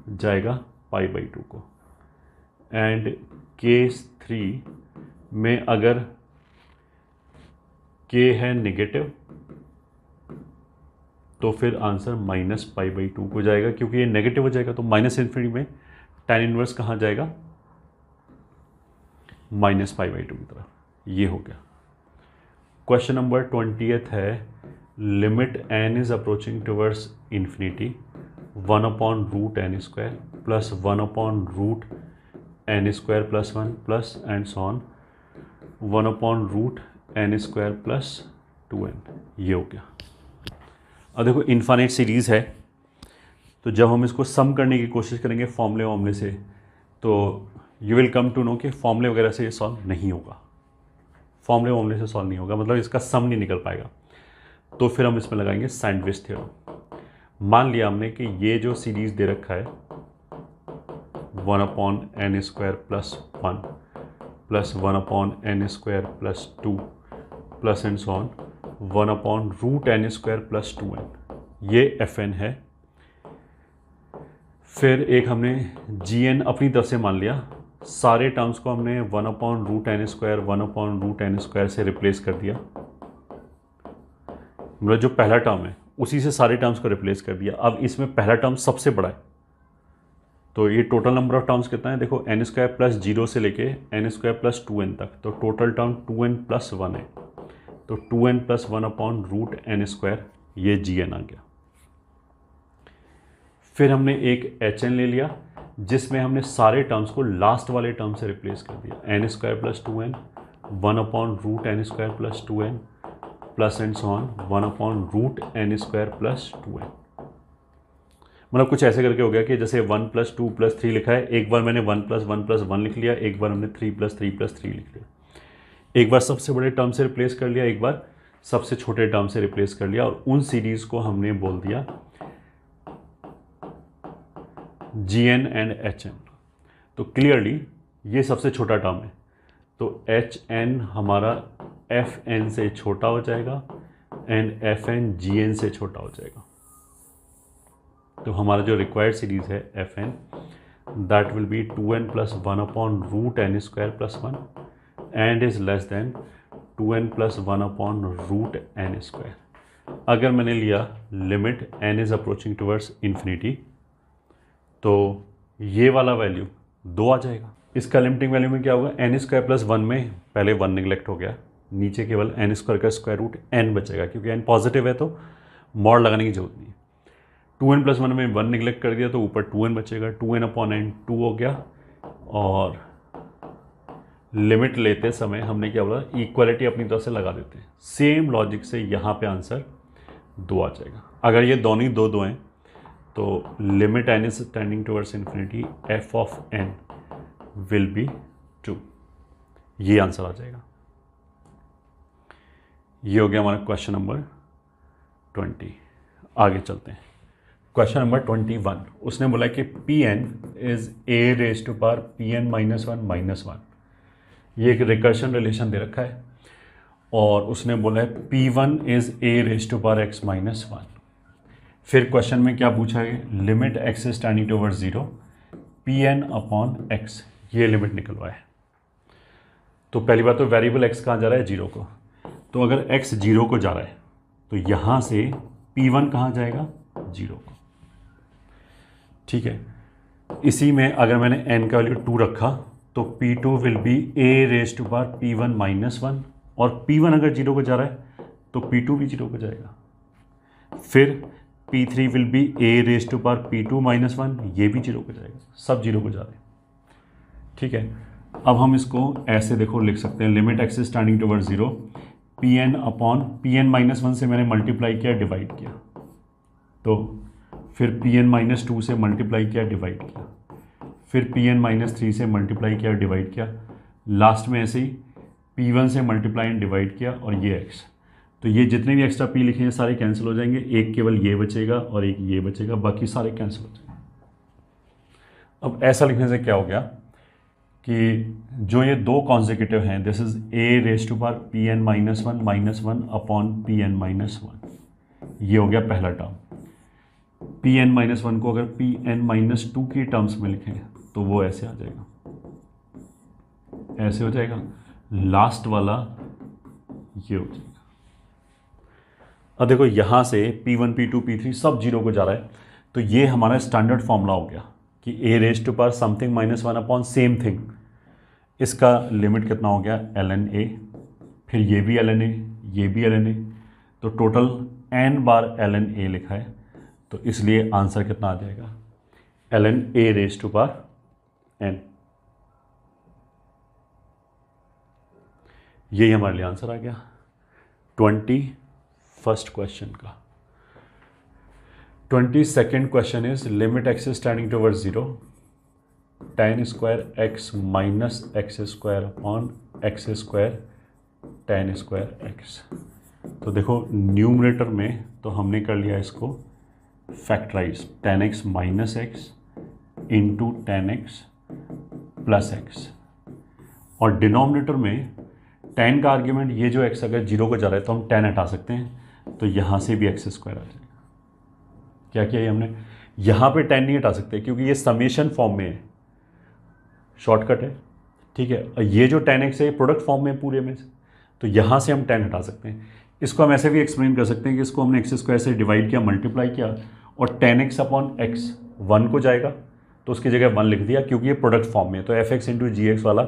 जाएगा π/2 को। एंड केस 3 में अगर के है नेगेटिव तो फिर आंसर -π/2 को जाएगा, क्योंकि ये नेगेटिव हो जाएगा तो माइनस इन्फिनिटी में tan इनवर्स कहाँ जाएगा, -π/2 की तरफ। ये हो गया। क्वेश्चन नंबर 20 है, limit n is approaching towards infinity 1/√n² plus 1/√n² plus 1 plus and so on 1/√n² plus 2n। ये हो गया। अब देखो इन्फाइनाइट सीरीज़ है, तो जब हम इसको सम करने की कोशिश करेंगे फॉर्मूले वार्मूले से, तो you will come to know कि फॉर्मूले वगैरह से ये सॉल्व नहीं होगा, फॉर्मूले वार्मूले से सॉल्व नहीं होगा, मतलब इसका सम नहीं निकल पाएगा। तो फिर हम इसमें लगाएंगे सैंडविच थ्योरम। मान लिया हमने कि ये जो सीरीज़ दे रखा है 1/n² plus 1 plus 1/n² plus 2 plus and so on 1/√n² plus 2n, ये fn है। फिर एक हमने gn अपनी तरफ से मान लिया, सारे टर्म्स को हमने 1/√n² 1/√n² से रिप्लेस कर दिया, मतलब जो पहला टर्म है उसी से सारे टर्म्स को रिप्लेस कर दिया। अब इसमें पहला टर्म सबसे बड़ा है, तो ये टोटल नंबर ऑफ टर्म्स कितना है, देखो n² प्लस 0 से लेके n² प्लस 2n तक, तो टोटल टर्म 2n प्लस 1 है, तो 2n प्लस 1/√n², ये gn आ गया। फिर हमने एक hn ले लिया जिसमें हमने सारे टर्म्स को लास्ट वाले टर्म से रिप्लेस कर दिया, n² plus 2n 1/√n² plus 2n plus and so on 1/√n² plus 2n। मतलब कुछ ऐसे करके हो गया कि जैसे 1 + 2 + 3 लिखा है, एक बार मैंने 1 + 1 + 1 लिख लिया, एक बार हमने 3 + 3 + 3 लिख लिया, एक बार सबसे बड़े टर्म से रिप्लेस कर लिया, एक बार सबसे छोटे टर्म से रिप्लेस कर लिया, और उन सीरीज़ को हमने बोल दिया gn एंड hn। तो क्लियरली ये सबसे छोटा टर्म है, तो hn हमारा fn से छोटा हो जाएगा एंड fn gn से छोटा हो जाएगा। तो हमारा जो रिक्वायर्ड सीरीज है fn, that will B 2n plus 1/√n² plus 1 and is less then 2n plus 1/√n²। अगर मैंने लिया limit n is approaching towards infinity, तो ये वाला वैल्यू 2 आ जाएगा। इसका लिमिटिंग वैल्यू में क्या होगा, n² प्लस 1 में पहले 1 निगलेक्ट हो गया, नीचे केवल n² का स्क्वायर रूट n बचेगा, क्योंकि n पॉजिटिव है तो मॉड लगाने की जरूरत नहीं है। 2n प्लस 1 में 1 निगलेक्ट कर दिया तो ऊपर 2n बचेगा, 2n/n 2 हो गया। और लिमिट लेते समय हमने क्या बोला, इक्वालिटी अपनी तरफ से लगा देते हैं। सेम लॉजिक से यहाँ पे आंसर 2 आ जाएगा। अगर ये दोनों ही 2 हैं तो limit n is tending towards infinity f of n will be 2, ये आंसर आ जाएगा। ये हो गया हमारा क्वेश्चन नंबर 20। आगे चलते हैं। क्वेश्चन नंबर 21, उसने बोला कि Pn इज a⁻⁴ Pn -1 -1। ये एक रिकर्शन रिलेशन दे रखा है, और उसने बोला है P1 इज a⁻x -1। फिर क्वेश्चन में क्या पूछा है, limit x is tending towards 0 Pn/x, ये लिमिट निकलवाए। तो पहली बात तो वेरिएबल x कहाँ जा रहा है, 0 को, तो अगर x 0 को जा रहा है तो यहाँ से P1 कहाँ जाएगा, 0 को। ठीक है, इसी में अगर मैंने n का वैल्यू 2 रखा तो P2 विल बी a⁻P1 -1, और P1 अगर 0 को जा रहा है तो P2 भी 0 को जाएगा। फिर P3 विल बी a⁻P2 -1, ये भी 0 को जाएगा, सब 0 को जा रहे हैं। ठीक है, अब हम इसको ऐसे देखो लिख सकते हैं, limit x is tending towards 0 Pn -1 से मैंने मल्टीप्लाई किया, डिवाइड किया, तो फिर Pn -2 से मल्टीप्लाई किया, डिवाइड किया, फिर Pn-3 से मल्टीप्लाई किया, डिवाइड किया, लास्ट में ऐसे ही P1 से मल्टीप्लाई एंड डिवाइड किया और ये x। तो ये जितने भी एक्स्ट्रा p लिखे हैं सारे कैंसिल हो जाएंगे, एक केवल ये बचेगा और एक ये बचेगा, बाकी सारे कैंसिल हो जाएंगे। अब ऐसा लिखने से क्या हो गया कि जो ये दो कॉन्जिक्यूटिव हैं, this is a⁻n-1 upon Pn-1, ये हो गया पहला टर्म। Pn-1 को अगर Pn-2 की टर्म्स में लिखें तो वो ऐसे आ जाएगा, ऐसे हो जाएगा, लास्ट वाला ये हो जाएगा। अब देखो यहाँ से P1, P2, P3 सब जीरो को जा रहा है, तो ये हमारा स्टैंडर्ड फॉर्मूला हो गया कि a⁻ something -1 upon same thing, इसका लिमिट कितना हो गया ln a, फिर ये भी ln a, ये भी ln a, तो total n bar ln a लिखा है, तो इसलिए आंसर कितना आ जाएगा ln a⁻n। यही हमारे लिए आंसर आ गया 21st क्वेश्चन का। 22nd question is limit x is tending towards 0 tan square x minus x square upon x square tan square x। तो देखो न्यूमरेटर में तो हमने कर लिया इसको factorise, tan x minus x into tan x plus x, और denominator में tan का आर्ग्यूमेंट ये जो x अगर जीरो को जा रहा है तो हम tan हटा सकते हैं, तो यहाँ से भी एक्स स्क्वायर आ जाएगा। क्या किया ये हमने, यहाँ पे tan नहीं हटा सकते क्योंकि ये समेशन फॉर्म में है, शॉर्टकट है, ठीक है। ये जो tan x है ये प्रोडक्ट फॉर्म में पूरे में, तो यहाँ से हम tan हटा सकते हैं। इसको हम ऐसे भी एक्सप्लेन कर सकते हैं कि इसको हमने एक्स स्क्वायर से डिवाइड किया, मल्टीप्लाई किया, और tan x अपॉन एक्स 1 को जाएगा तो उसकी जगह 1 लिख दिया क्योंकि ये प्रोडक्ट फॉर्म में है, तो fx इंटू gx वाला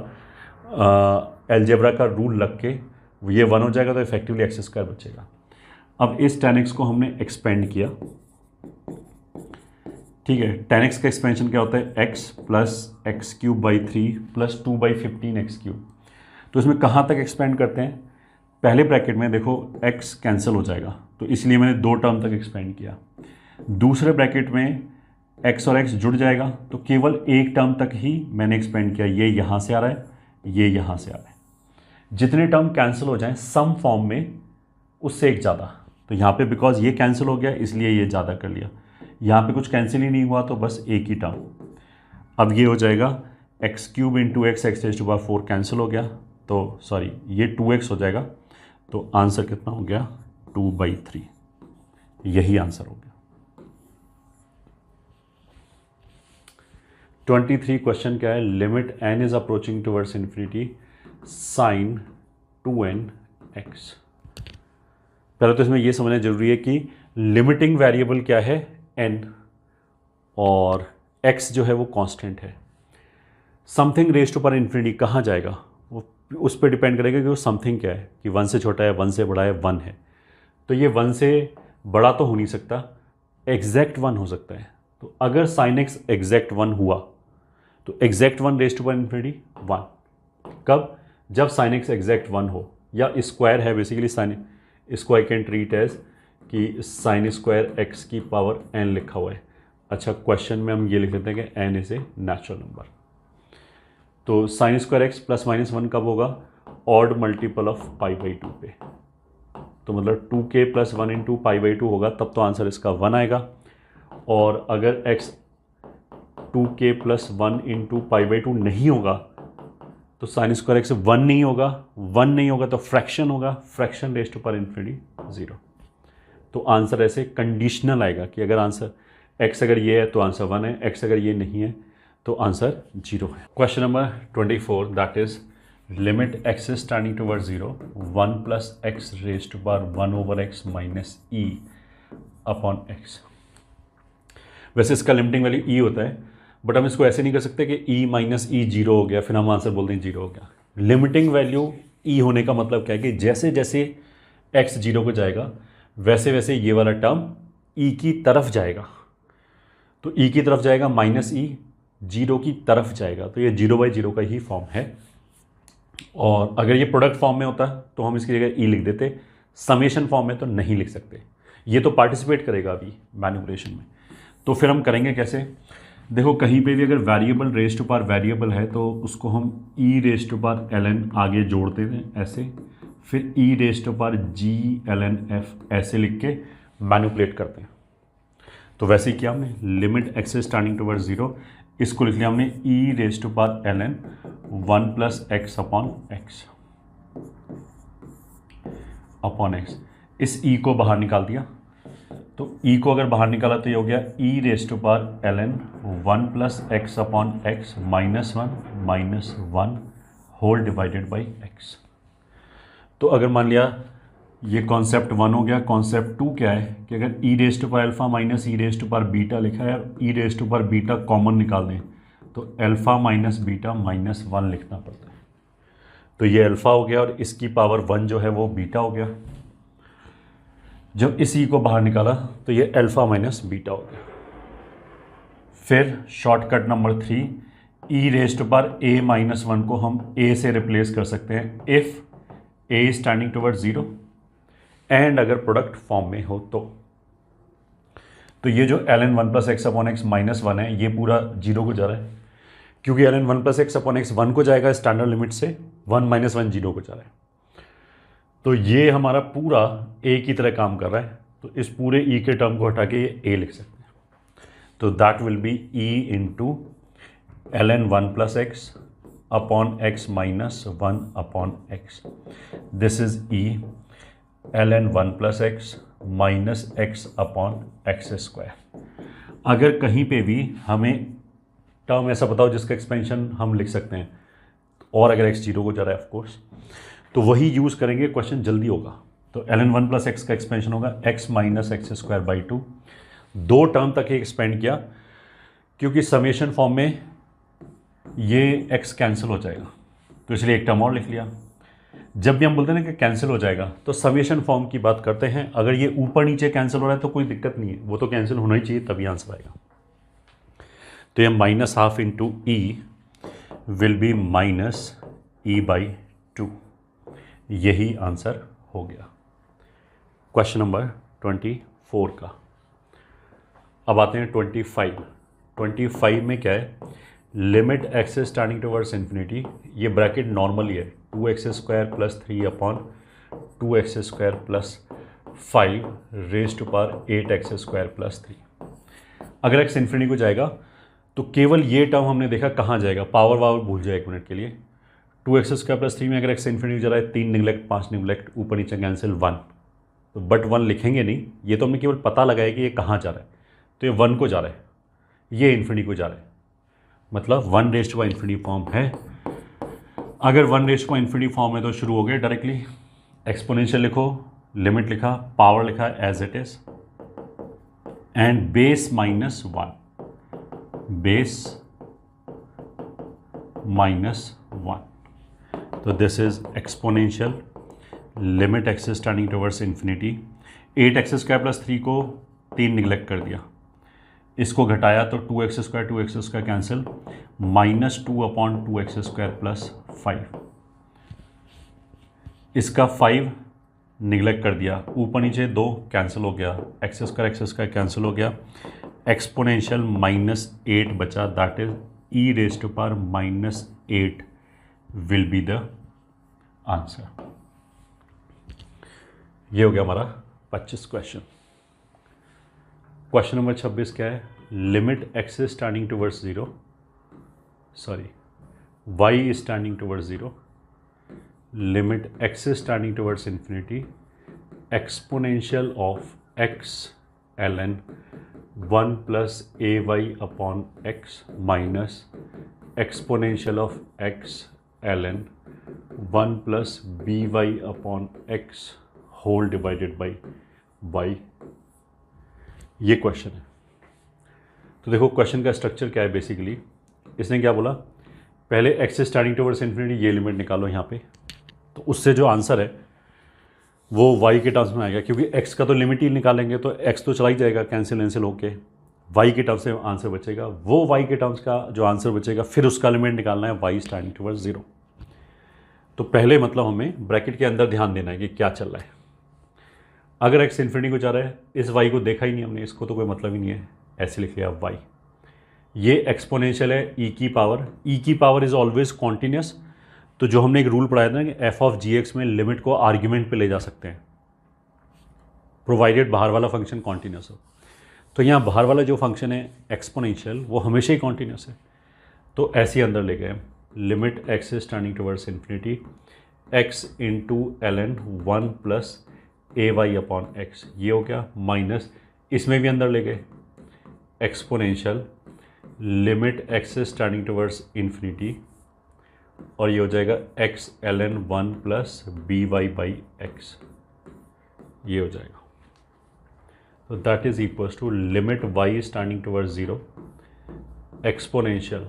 एलजेब्रा का रूल लग के ये 1 हो जाएगा, तो इफेक्टिवली एक्स स्क्वायर बचेगा। अब इस tan x को हमने एक्सपेंड किया, ठीक है। tan x का एक्सपेंशन क्या होता है, x plus x³/3 plus 2/15 x³। तो इसमें कहाँ तक एक्सपेंड करते हैं, पहले ब्रैकेट में देखो x कैंसिल हो जाएगा, तो इसलिए मैंने 2 टर्म तक एक्सपेंड किया। दूसरे ब्रैकेट में x और x जुड़ जाएगा, तो केवल एक टर्म तक ही मैंने एक्सपेंड किया, ये यहाँ से आ रहा है, ये यहाँ से आ रहा है। जितने टर्म कैंसिल हो जाएं सम फॉर्म में उससे एक ज़्यादा, तो यहाँ पे बिकॉज ये कैंसिल हो गया इसलिए ये ज़्यादा कर लिया, यहाँ पे कुछ कैंसिल ही नहीं हुआ तो बस एक ही टर्म। अब ये हो जाएगा x³ into x x⁴ cancel हो गया, तो सॉरी ये 2x हो जाएगा, तो आंसर कितना हो गया 2/3, यही आंसर हो गया। 23 क्वेश्चन क्या है, limit n is approaching towards infinity sine 2nx। पहले तो इसमें यह समझना जरूरी है कि लिमिटिंग वेरिएबल क्या है n, और x जो है वो कांस्टेंट है। Something raised to power infinity कहाँ जाएगा वो उस पर डिपेंड करेगा कि वो समथिंग क्या है, कि 1 से छोटा है, 1 से बड़ा है, 1 है, तो ये 1 से बड़ा तो हो नहीं सकता, एग्जैक्ट 1 हो सकता है। तो अगर sin x एग्जैक्ट 1 हुआ तो exact 1 raised to power infinity 1, कब, जब sin x एग्जैक्ट 1 हो, या स्क्वायर है बेसिकली साइन, इसको आई कैन ट्रीट एज कि sin स्क्वायर x की पावर n लिखा हुआ है। अच्छा, क्वेश्चन में हम ये लिख लेते हैं कि n is a natural number, तो sin square x plus minus 1 कब होगा, ऑड मल्टीपल ऑफ π/2 पे, तो मतलब 2k प्लस 1 इंटू π/2 होगा, तब तो आंसर इसका 1 आएगा। और अगर x 2k प्लस 1 इंटू π/2 नहीं होगा तो साइन स्क्वायर x 1 नहीं होगा, 1 नहीं होगा तो फ्रैक्शन होगा, fraction raised to power infinity 0। तो आंसर ऐसे कंडीशनल आएगा कि अगर आंसर x अगर ये है तो आंसर 1 है, x अगर ये नहीं है तो आंसर 0 है। Question number 24 that is limit x is tending towards 0 1 plus x raised to power 1/x minus e upon x। वैसे इसका लिमिटिंग वैल्यू e होता है, बट हम इसको ऐसे नहीं कर सकते कि e माइनस ई 0 हो गया फिर हम आंसर बोलते हैं 0 हो गया। लिमिटिंग वैल्यू e होने का मतलब क्या है कि जैसे जैसे x 0 को जाएगा वैसे वैसे ये वाला टर्म e की तरफ जाएगा, तो e की तरफ जाएगा माइनस e 0 की तरफ जाएगा, तो ये 0/0 का ही फॉर्म है। और अगर ये प्रोडक्ट फॉर्म में होता तो हम इसकी जगह e लिख देते, समेशन फॉर्म में तो नहीं लिख सकते, ये तो पार्टिसिपेट करेगा अभी मैनिपुलेशन में। तो फिर हम करेंगे कैसे, देखो कहीं पे भी अगर variable raise to power variable है तो उसको हम e raise to power l n आगे जोड़ते हैं ऐसे, फिर e raise to power g l n f ऐसे लिख के मैनिपुलेट करते हैं। तो वैसे ही किया हमने, limit x starting toward zero, इसको लिख लिया हमने e raise to power l n 1 plus x upon x. इस ई को बाहर निकाल दिया, तो ई को अगर बाहर निकाला तो ये हो गया e raise to power l n 1 plus x upon x minus one whole divided by x. तो अगर मान लिया ये कॉन्सेप्ट 1 हो गया, कॉन्सेप्ट 2 क्या है कि अगर e raise to power alpha minus e raise to power beta लिखा है, e raise to power beta common निकाल दें तो अल्फा माइनस बीटा -1 लिखना पड़ता है। तो ये अल्फा हो गया और इसकी पावर 1 जो है वो बीटा हो गया। जब इस ई को बाहर निकाला तो ये अल्फा माइनस बीटा हो गया। फिर shortcut number 3, e raise to power a -1 को हम ए से रिप्लेस कर सकते हैं if a standing toward 0 and अगर प्रोडक्ट फॉर्म में हो तो ये जो ln 1 plus x upon x -1 है ये पूरा 0 को जा रहा है, क्योंकि ln 1 plus x upon x 1 को जाएगा स्टैंडर्ड लिमिट से, 1 -1 0 को जा रहा है। तो ये हमारा पूरा ए की तरह काम कर रहा है, तो इस पूरे ई के टर्म को हटा के ये ए लिख सकते हैं। तो that will be e into ln 1 plus x upon x -1 upon x. This is e ln 1 plus x minus x upon x square. अगर कहीं पे भी हमें टर्म ऐसा बताओ जिसका एक्सपेंशन हम लिख सकते हैं, और अगर x 0 को जा रहा है ऑफकोर्स, तो वही यूज़ करेंगे, क्वेश्चन जल्दी होगा। तो ln 1 प्लस एक्स का एक्सपेंशन होगा x minus x square by 2। 2 term तक ये एक्सपेंड किया, क्योंकि समेशन फॉर्म में ये x कैंसिल हो जाएगा, तो इसलिए एक टर्म और लिख लिया। जब भी हम बोलते हैं ना कि कैंसिल हो जाएगा तो समेशन फॉर्म की बात करते हैं। अगर ये ऊपर नीचे कैंसिल हो रहा है तो कोई दिक्कत नहीं है, वो तो कैंसिल होना ही चाहिए तभी आंसर आएगा। तो ये -12 into E will be minus E by 2, यही आंसर हो गया क्वेश्चन नंबर 24 का। अब आते हैं 25 में क्या है, limit x standing towards infinity, ये ब्रैकेट नॉर्मली है 2x square plus 3 upon 2x square plus 5 raise to power 8x square plus 3। अगर x इन्फिनिटी को जाएगा तो केवल ये टर्म हमने देखा कहाँ जाएगा, पावर वावर भूल जाए 1 मिनट के लिए। 2x स्क्वायर प्लस 3 में अगर x इन्फिनिटी जा रहा है 3 निगलेक्ट 5 निगलेक्ट, ऊपर नीचे कैंसिल 1, तो बट 1 लिखेंगे नहीं, ये तो हमने केवल पता लगाया कि ये कहाँ जा रहा है। तो ये 1 को जा रहा है, ये इन्फिनिटी को जा रहा है, मतलब 1 raise to power infinity form है। अगर 1 raise to power infinity form है तो शुरू हो गए डायरेक्टली, एक्सपोनेंशियल लिखो, लिमिट लिखा, पावर लिखा as it is, and base -1, base -1। तो this is exponential limit x standing towards infinity. 8x square plus 3 को 3 निगलेक्ट कर दिया, इसको घटाया तो 2x square cancel, -2 upon 2x square plus 5, इसका 5 निगलेक्ट कर दिया, ऊपर नीचे 2 कैंसिल हो गया, एक्स स्क्वायर कैंसिल हो गया, एक्सपोनेंशियल -8 बचा, that is e raise to power -8 will be the answer. ये हो गया हमारा 25 क्वेश्चन। क्वेश्चन नंबर 26 क्या है, limit x standing towards 0, sorry y standing towards 0, limit x standing towards infinity, exponential of x ln 1 plus a y upon x minus exponential of x ln 1 plus b y upon x whole divided by y। ये question है। तो देखो question का structure क्या है, basically इसने क्या बोला, पहले एक्स स्टैंडिंग टुवर्ड्स इन्फिनिटी ये लिमिट निकालो यहाँ पे, तो उससे जो आंसर है वो y के टर्म्स में आएगा, क्योंकि x का तो लिमिट ही निकालेंगे तो x तो चला ही जाएगा कैंसिल होके, y के टर्म्स से आंसर बचेगा, वो y के टर्म्स का जो आंसर बचेगा फिर उसका लिमिट निकालना है y स्टैंडिंग टुवर्ड्स 0। तो पहले मतलब हमें ब्रैकेट के अंदर ध्यान देना है कि क्या चल रहा है। अगर x इन्फिनिटी को जा रहा है, इस y को देखा ही नहीं हमने, इसको तो कोई मतलब ही नहीं है, ऐसे लिख लिया y, ये एक्सपोनेंशियल है ई की पावर इज ऑलवेज कॉन्टिन्यूस। तो जो हमने एक रूल पढ़ाया था ना कि एफ ऑफ जी एक्स में लिमिट को आर्ग्यूमेंट पे ले जा सकते हैं, प्रोवाइडेड बाहर वाला फंक्शन कॉन्टिन्यूस हो। तो यहाँ बाहर वाला जो फंक्शन है एक्सपोनेंशियल वो हमेशा ही कॉन्टिन्यूस है। तो ऐसे ही अंदर ले गए, limit x is turning towards infinity x into l n one plus a y upon x, ये हो गया माइनस, इसमें भी अंदर ले गए exponential limit x is turning towards infinity, और ये हो जाएगा x l n one plus b y by x, ये हो जाएगा। तो that is equals to limit y is turning towards zero exponential,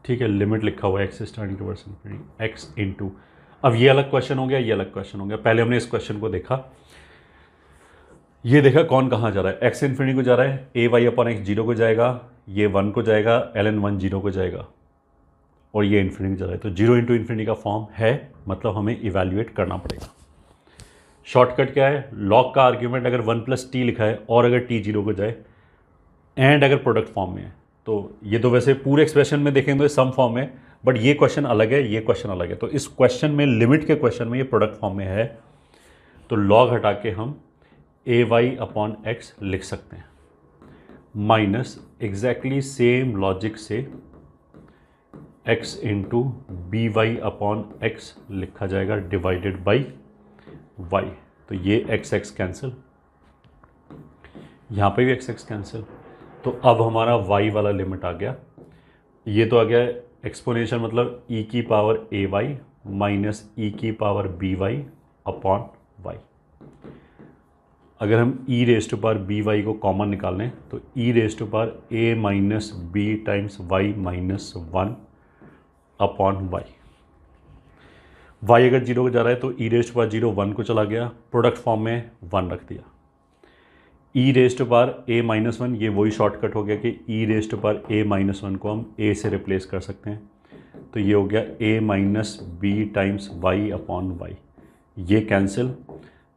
ठीक है, लिमिट लिखा हुआ है x is turning towards infinity x into, अब ये अलग क्वेश्चन हो गया, ये अलग क्वेश्चन हो गया। पहले हमने इस क्वेश्चन को देखा, ये देखा कौन कहाँ जा रहा है, एक्स इन्फिनिटी को जा रहा है, ए वाई अपॉन एक्स जीरो को जाएगा, ये वन को जाएगा, एल एन वन जीरो को जाएगा, और ये इन्फिनिटी जा रहा है। तो जीरो इंटू इन्फिनिटी का फॉर्म है, मतलब हमें इवैल्यूएट करना पड़ेगा। शॉर्टकट क्या है, लॉग का आर्ग्यूमेंट अगर वन प्लस टी लिखा है और अगर टी जीरो को जाए एंड अगर प्रोडक्ट फॉर्म में है, तो ये तो वैसे पूरे एक्सप्रेशन में देखेंगे तो सम फॉर्म में, बट ये क्वेश्चन अलग है, ये क्वेश्चन अलग है। तो इस क्वेश्चन में, लिमिट के क्वेश्चन में ये प्रोडक्ट फॉर्म में है, तो लॉग हटा के हम ए वाई अपॉन एक्स लिख सकते हैं, माइनस एग्जैक्टली सेम लॉजिक से x into b y upon x लिखा जाएगा डिवाइडेड बाई वाई। तो ये एक्स एक्स कैंसिल, यहाँ पे भी एक्स एक्स कैंसिल, तो अब हमारा वाई वाला लिमिट आ गया, ये तो आ गया एक्सपोनेंशियल मतलब ई की power a y minus e की power b y upon y. अगर हम e raise to power b y को कॉमन निकाल लें तो e raise to power a minus b times y minus one upon y. Y अगर zero को जा रहा है तो e raise to power zero one को चला गया, प्रोडक्ट फॉर्म में वन रख दिया। E raise to power a minus one, ये वही शॉर्टकट हो गया कि e raise to power a minus one को हम ए से रिप्लेस कर सकते हैं, तो ये हो गया a minus b times y upon y, ये कैंसिल।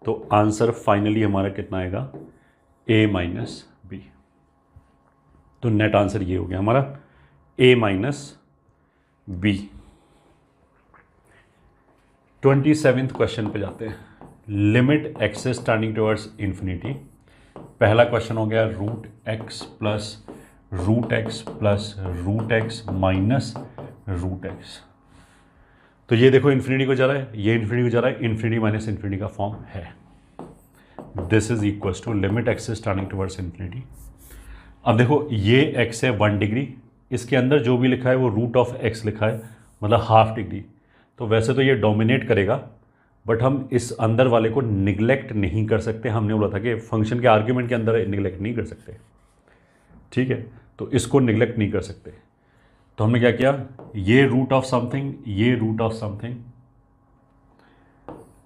तो आंसर फाइनली हमारा कितना आएगा, ए माइनस बी। तो नेट आंसर ये हो गया हमारा ए माइनस बी। 27th क्वेश्चन पे जाते हैं, limit x is turning towards infinity. पहला क्वेश्चन हो गया root x plus root x plus root x minus root x. तो ये देखो इन्फिनिटी को जा रहा है, ये इन्फिनिटी को जा रहा है, इन्फिनिटी माइनस इन्फिनिटी का फॉर्म है। This is equals to limit x is turning towards infinity. अब देखो ये एक्स है 1 डिग्री, इसके अंदर जो भी लिखा है वो रूट ऑफ एक्स लिखा है, मतलब हाफ डिग्री। तो वैसे तो ये डोमिनेट करेगा, बट हम इस अंदर वाले को निगलेक्ट नहीं कर सकते। हमने बोला था कि फंक्शन के आर्ग्यूमेंट के अंदर निगलेक्ट नहीं कर सकते, ठीक है, तो इसको निगलेक्ट नहीं कर सकते। तो हमने क्या किया, ये रूट ऑफ समथिंग, ये रूट ऑफ समथिंग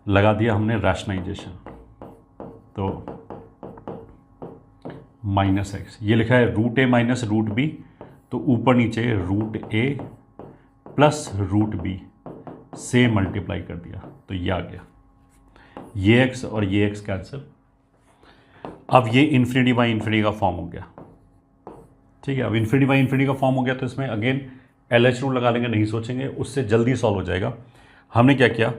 लगा दिया हमने रैशनलाइजेशन, तो माइनस एक्स, ये लिखा है रूट ए माइनस रूट बी, तो ऊपर नीचे रूट ए प्लस रूट बी से मल्टीप्लाई कर दिया, तो ये आ गया, ये एक्स और ये एक्स कैंसिल। अब ये इन्फिनिटी बाई इन्फिनिटी का फॉर्म हो गया, ठीक है। अब इन्फिनिटी बाई इन्फिनिटी का फॉर्म हो गया, तो इसमें अगेन एल एच रूल लगा लेंगे, नहीं सोचेंगे, उससे जल्दी सॉल्व हो जाएगा। हमने क्या किया,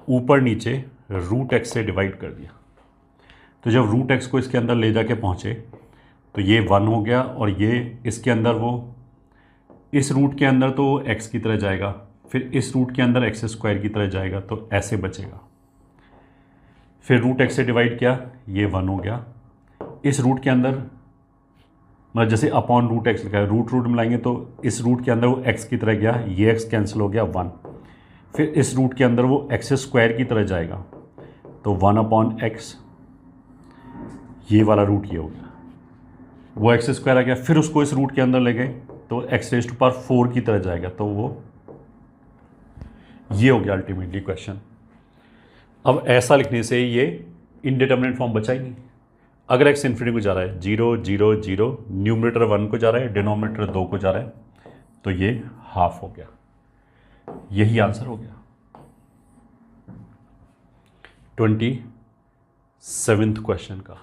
ऊपर नीचे रूट एक्स से डिवाइड कर दिया, तो जब रूट एक्स को इसके अंदर ले जाके पहुँचे तो ये 1 हो गया, और ये इसके अंदर, वो इस रूट के अंदर तो एक्स की तरह जाएगा, फिर इस रूट के अंदर एक्स स्क्वायर की तरह जाएगा, तो ऐसे बचेगा। फिर रूट एक्स से डिवाइड किया, ये 1 हो गया, इस रूट के अंदर मतलब जैसे अपॉन रूट एक्स लिखा है, रूट रूट मिलाएंगे तो इस रूट के अंदर वो एक्स की तरह गया, ये एक्स कैंसिल हो गया 1, फिर इस रूट के अंदर वो एक्स स्क्वायर की तरह जाएगा, तो 1 अपॉन एक्स, ये वाला रूट ये हो गया, वो एक्स स्क्वायर आ गया, फिर उसको इस रूट के अंदर ले गए तो एक्स रेज़ टू पावर 4 की तरह जाएगा, तो वो ये हो गया अल्टीमेटली क्वेश्चन। अब ऐसा लिखने से ये इनडिटरमिनेट फॉर्म बचा ही नहीं। अगर एक्स इन्फिनिटी को जा रहा है 0 0 0, न्यूमरेटर 1 को जा रहा है, डिनोमिनेटर 2 को जा रहा है, तो ये हाफ हो गया, यही आंसर हो गया। 27th क्वेश्चन का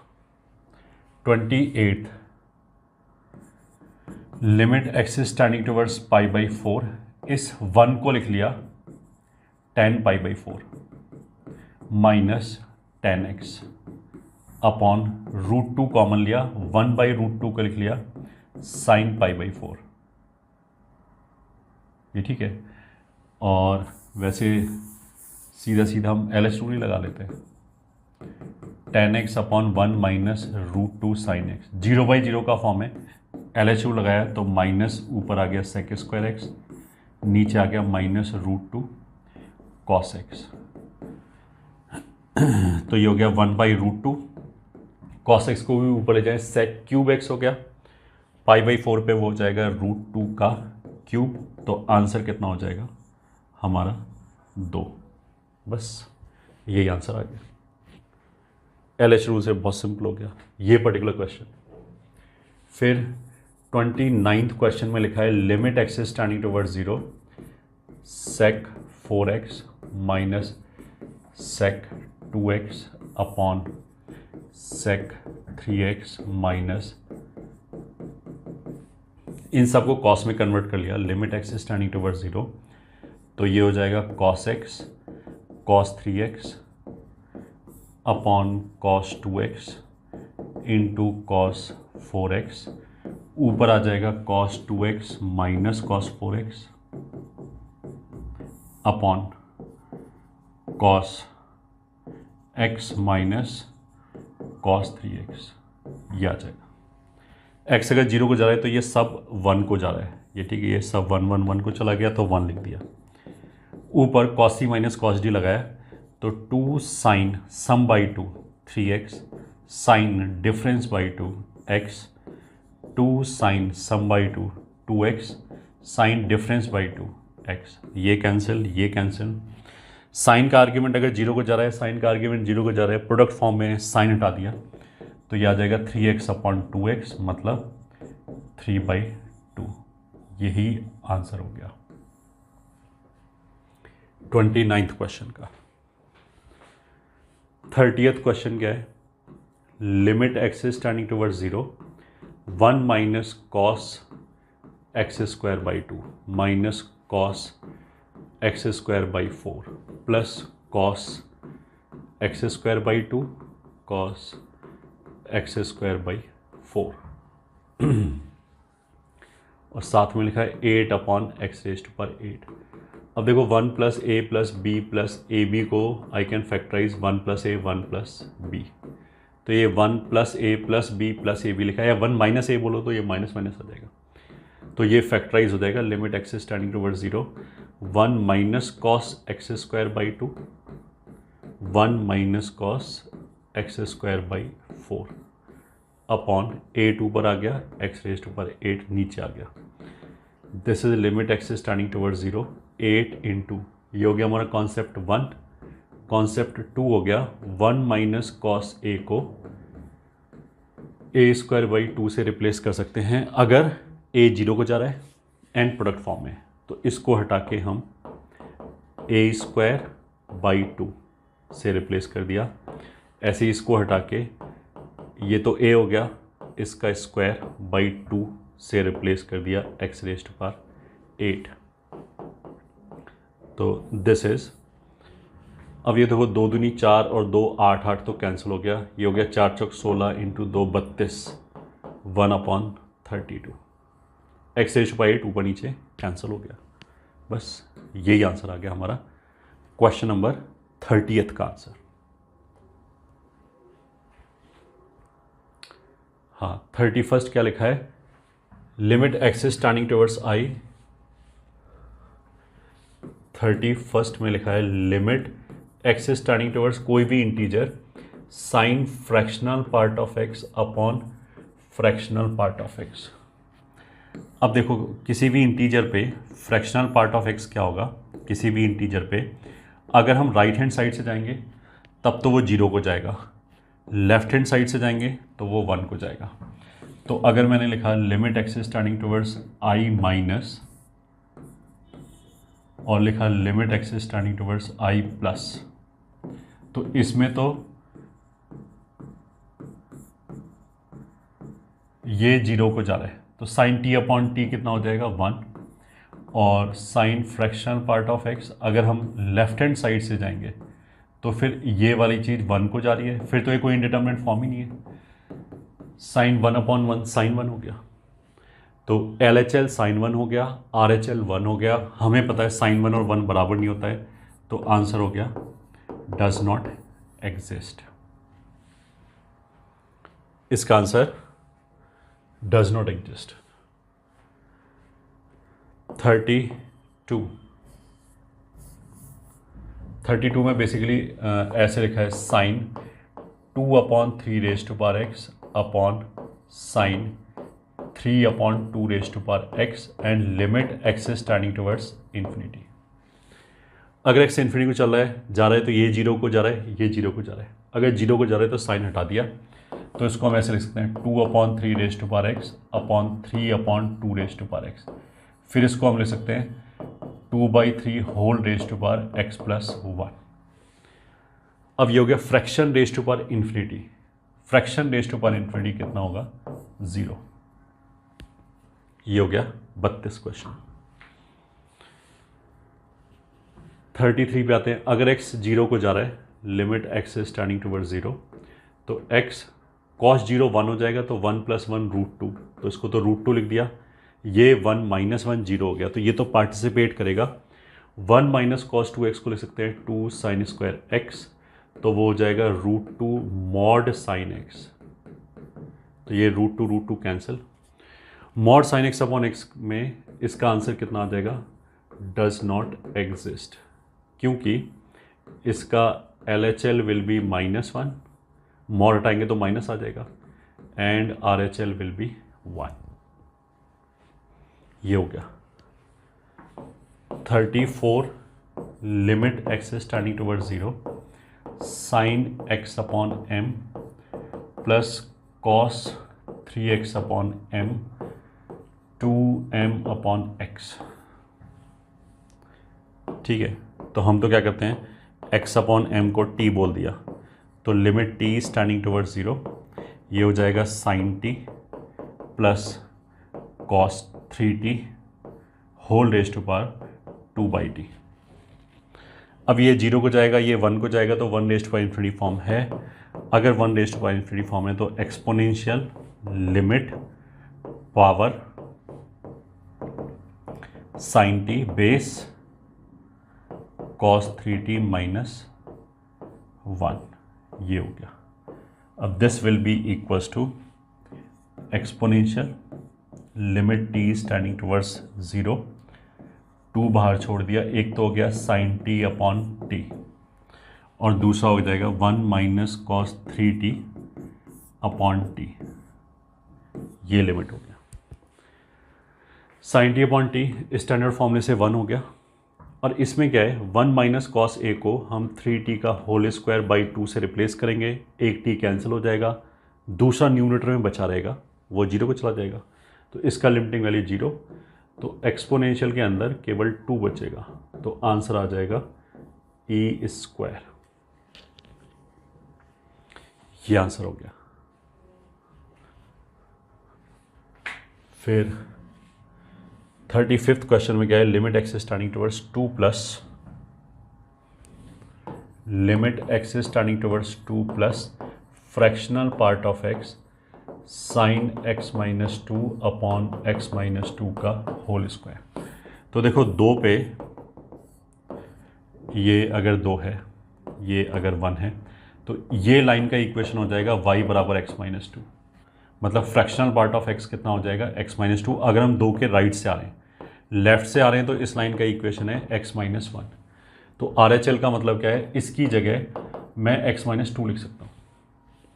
28th, limit x is tending towards pi by 4, इस 1 को लिख लिया 10 pi by 4 minus 10x upon √2 common लिया, 1 बाई √2 को लिख लिया साइन पाई बाई 4। ये ठीक है। और वैसे सीधा सीधा हम LH रूल ही लगा लेते हैं, 10x upon 1 minus √2 sine x, 0/0 का फॉर्म है। LH रूल लगाया तो माइनस ऊपर आ गया सेक स्क्वायर एक्स, नीचे आ गया माइनस √2 कॉस एक्स। तो ये हो गया 1/√2, कॉस एक्स को भी ऊपर ले जाए सेक क्यूब एक्स हो गया, पाई बाई 4 पे वो हो जाएगा √2 का क्यूब। तो आंसर कितना हो जाएगा हमारा 2। बस यही आंसर आ गया। LH रूल से बहुत सिंपल हो गया ये पर्टिकुलर क्वेश्चन। फिर 29th क्वेश्चन में लिखा है limit x is tending towards 0 sec 4x minus sec 2x upon sec 3x minus, इन सबको कॉस में कन्वर्ट कर लिया, limit x is tending towards 0, तो ये हो जाएगा cos x cos 3x upon cos 2x into cos 4x, ऊपर आ जाएगा cos 2x minus cos 4x upon cos x minus cos 3x, ये आ जाएगा। x अगर 0 को जा रहा है तो ये सब 1 को जा रहा है, ये ठीक है, ये सब 1 को चला गया तो 1 लिख दिया। ऊपर cos c minus cos d लगाया तो 2 sine sum by 2 3x sine difference by 2 x, 2 sine sum by 2 2x sine difference by 2 x, ये कैंसिल ये कैंसिल। साइन का आर्ग्यूमेंट अगर 0 को जा रहा है, साइन का आर्ग्यूमेंट 0 को जा रहा है, प्रोडक्ट फॉर्म में साइन हटा दिया तो ये आ जाएगा 3x अपॉन 2x मतलब 3/2। यही आंसर हो गया 29th क्वेश्चन का। 30th क्वेश्चन क्या है, limit x is tending towards 0 1 minus cos x square by 2 minus cos x square by 4 plus cos x square by 2 cos x square by 4 और साथ में लिखा है 8 upon x raised to power 8। अब देखो 1 plus a plus b plus a b को I can factorise 1 plus a 1 plus b, तो ये 1 plus a plus b plus a b लिखा है, या 1 माइनस ए बोलो तो ये माइनस माइनस आ जाएगा, तो ये फैक्टराइज हो जाएगा। Limit x is tending towards 0 1 minus cos x square by 2 1 minus cos x square by 4 upon 8 ऊपर आ गया एक्स रेज़्ड टू पावर 8 नीचे आ गया। This is limit x is tending towards 0 8 into, ये हो गया हमारा कॉन्सेप्ट 1, कॉन्सेप्ट 2 हो गया 1 माइनस कॉस ए को ए स्क्वायर बाई 2 से रिप्लेस कर सकते हैं अगर ए 0 को जा रहा है एंड प्रोडक्ट फॉर्म में, तो इसको हटा के हम ए स्क्वायर बाई 2 से रिप्लेस कर दिया। ऐसे ही इसको हटा के ये तो ए हो गया, इसका स्क्वायर बाई 2 से रिप्लेस कर दिया एक्स रेज़्ड टू पावर 8। तो दिस इज, अब ये देखो 2 दूनी 4 और 2 8 8 तो कैंसिल हो गया, ये हो गया 4 चौक 16 इंटू 2 32 1 अपॉन 32 एक्स रेज़्ड टू पावर 8 ऊपर नीचे कैंसिल हो गया। बस यही आंसर आ गया हमारा क्वेश्चन नंबर 30th का आंसर। हाँ 31st क्या लिखा है, limit x is tending towards i, 31st में लिखा है limit x is tending towards कोई भी integer sine fractional part of x upon fractional part of x. अब देखो किसी भी इंटीजर पे फ्रैक्शनल पार्ट ऑफ एक्स क्या होगा, किसी भी इंटीजर पे अगर हम राइट हैंड साइड से जाएंगे तब तो वो 0 को जाएगा, लेफ्ट हैंड साइड से जाएंगे तो वो 1 को जाएगा। तो अगर मैंने लिखा limit x is tending towards I minus और लिखा limit x is tending towards I plus, तो इसमें तो ये 0 को जा रहा है तो साइन टी अपॉन टी कितना हो जाएगा 1, और sine fractional part of x अगर हम लेफ्ट हैंड साइड से जाएंगे तो फिर ये वाली चीज़ 1 को जा रही है, फिर तो ये कोई इंडिटरमिनेट फॉर्म ही नहीं है। साइन 1 अपॉन 1 साइन 1 हो गया, तो एल एच एल साइन 1 हो गया, आर एच एल 1 हो गया। हमें पता है साइन 1 और 1 बराबर नहीं होता है, तो आंसर हो गया डज नॉट एग्जिस्ट। इसका आंसर डज नॉट एग्जिस्ट। 32 में बेसिकली ऐसे लिखा है साइन 2 अपॉन 3 raise to power x upon sine 3 अपॉन 2 raise to power x and limit x is tending towards infinity. अगर एक्स इन्फिनिटी को चल रहा है जा रहा है तो ये 0 को जा रहा है, ये 0 को जा रहा है। अगर 0 को जा रहा है तो साइन हटा दिया, तो इसको हम ऐसे लिख सकते हैं 2 अपॉन 3 raise to power x upon 3 अपॉन 2 रेज टू पावर एक्स। फिर इसको हम लिख सकते हैं 2/3 whole raise to power x plus 1। अब ये हो गया fraction raise to power infinity. Fraction raise to power infinity कितना होगा 0। ये हो गया 32 क्वेश्चन। 33 पे आते हैं। अगर x 0 को जा रहा है, limit x is tending towards 0, तो x cos 0 1 हो जाएगा, तो 1 + 1 √2, तो इसको तो √2 लिख दिया। ये 1 - 1 0 हो गया, तो ये तो पार्टिसिपेट करेगा। 1 - cos 2x को लिख सकते हैं 2 sin स्क्वायर x, तो वो हो जाएगा √2 mod sin x, तो ये √2 cancel. mod sin x upon x में इसका आंसर कितना आ जाएगा डज नॉट एग्जिस्ट, क्योंकि इसका LHL विल बी -1, mod हटाएंगे तो माइनस आ जाएगा, एंड RHL विल बी 1। ये हो गया 34। Limit x is tending towards 0, sine x upon m plus cos 3x upon m 2m upon x। ठीक है, तो हम तो क्या करते हैं x अपॉन m को t बोल दिया, तो लिमिट t स्टैंडिंग टुवर्ड्स 0, ये हो जाएगा sine t plus cos 3t whole raise to power 2/t। अब ये 0 को जाएगा, ये 1 को जाएगा, तो 1 raise to power infinity form है। अगर 1 raise to power infinity form है तो exponential limit power sine t base cos 3t minus 1, ये हो गया। अब this will be equals to exponential limit t standing towards 0, 2 बाहर छोड़ दिया, एक तो हो गया साइन t अपॉन t, और दूसरा हो जाएगा 1 - cos 3t अपॉन t, ये लिमिट हो गया। Sine t upon t standard फॉर्मूले से 1 हो गया, और इसमें क्या है 1 - cos a को हम 3t का होल स्क्वायर बाई 2 से रिप्लेस करेंगे, एक t कैंसिल हो जाएगा, दूसरा न्यूमरेटर में बचा रहेगा, वो 0 को चला जाएगा, तो इसका लिमिटिंग वैल्यू 0, तो एक्सपोनेंशियल के अंदर केवल 2 बचेगा, तो आंसर आ जाएगा e²। ये आंसर हो गया। फिर 35th क्वेश्चन में क्या है, limit x standing towards 2 plus limit x standing towards 2 plus fractional part of x sine x - 2 upon x - 2 का होल स्क्वायर। तो देखो 2 पे ये अगर 2 है, ये अगर 1 है, तो ये लाइन का इक्वेशन हो जाएगा y बराबर x - 2, मतलब फ्रैक्शनल पार्ट ऑफ x कितना हो जाएगा x - 2। अगर हम 2 के राइट से आ रहे हैं, लेफ्ट से आ रहे हैं, तो इस लाइन का इक्वेशन है x - 1, तो RHL का मतलब क्या है, इसकी जगह मैं x - 2 लिख सकता हूँ।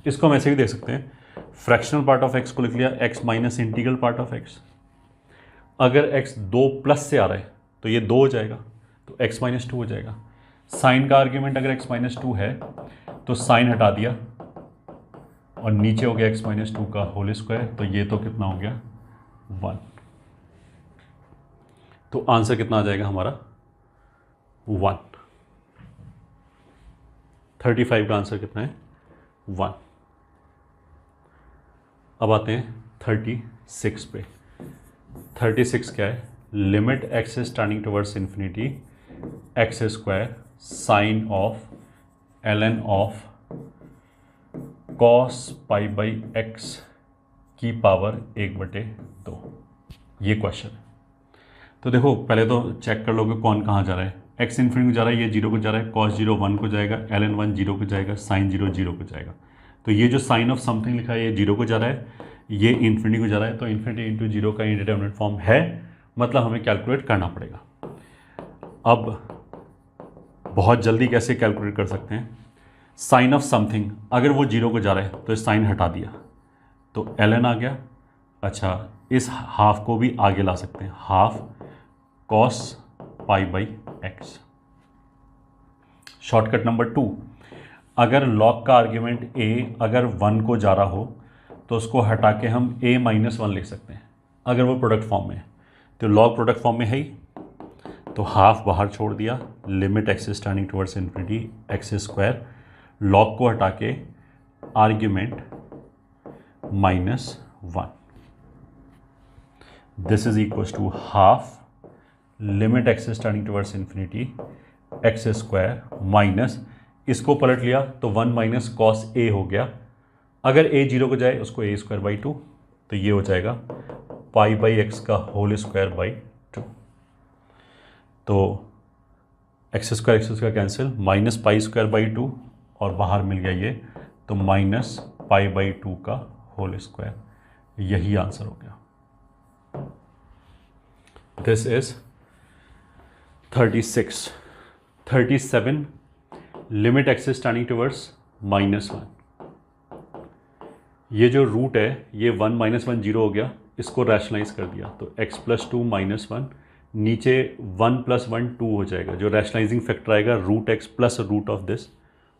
इसको हम ऐसे भी देख सकते हैं, फ्रैक्शनल पार्ट ऑफ x को लिख लिया x minus integral part of x। अगर x 2 प्लस से आ रहा है तो ये 2 हो जाएगा, तो x - 2 हो जाएगा। साइन का आर्ग्यूमेंट अगर x - 2 है तो साइन हटा दिया, और नीचे हो गया x - 2 का होल स्क्वायर, तो ये तो कितना हो गया 1, तो आंसर कितना आ जाएगा हमारा 1। 35 का आंसर कितना है 1। अब आते हैं 36 पे। 36 क्या है, limit x is turning towards infinity x square sine of ln of cos pi by x की पावर 1/2। ये क्वेश्चन है। तो देखो पहले तो चेक कर लोगे कौन कहाँ जा रहा है, एक्स इन्फिनिटी को जा रहा है, ये 0 को जा रहा है, cos 0 1 को जाएगा, ln 1 0 को जाएगा, sin 0 0 को जाएगा। तो ये जो साइन ऑफ समथिंग लिखा है ये 0 को जा रहा है, ये इन्फिनिटी को जा रहा है, तो इन्फिनिटी इंटू 0 का इंडिटरमिनेट फॉर्म है, मतलब हमें कैलकुलेट करना पड़ेगा। अब बहुत जल्दी कैसे कैलकुलेट कर सकते हैं, साइन ऑफ समथिंग अगर वो 0 को जा रहा है तो इस साइन हटा दिया तो ln आ गया। अच्छा, इस हाफ को भी आगे ला सकते हैं, half cos pi by x. Shortcut number 2, अगर log का आर्ग्यूमेंट a अगर 1 को जा रहा हो तो उसको हटा के हम a माइनस 1 लिख सकते हैं अगर वो प्रोडक्ट फॉर्म में है, तो log प्रोडक्ट फॉर्म में है ही, तो हाफ बाहर छोड़ दिया, limit x is turning towards infinity x square, log को हटा के argument -1, this is equal to half limit x is turning towards infinity x square minus, इसको पलट लिया तो 1 माइनस कॉस ए हो गया, अगर a 0 को जाए उसको a स्क्वायर बाई 2, तो ये हो जाएगा पाई बाई एक्स का होल स्क्वायर बाई 2। तो x square cancel, minus pi square by 2 और बाहर मिल गया ये, तो माइनस पाई बाई 2 का होल स्क्वायर, यही आंसर हो गया। This is 36। 37 limit x is turning towards -1, ये जो रूट है ये 1 -1 0 हो गया, इसको रैशनलाइज कर दिया तो x + 2 -1, नीचे 1 + 1 2 हो जाएगा, जो रैशनलाइजिंग फैक्टर आएगा root x plus root of this,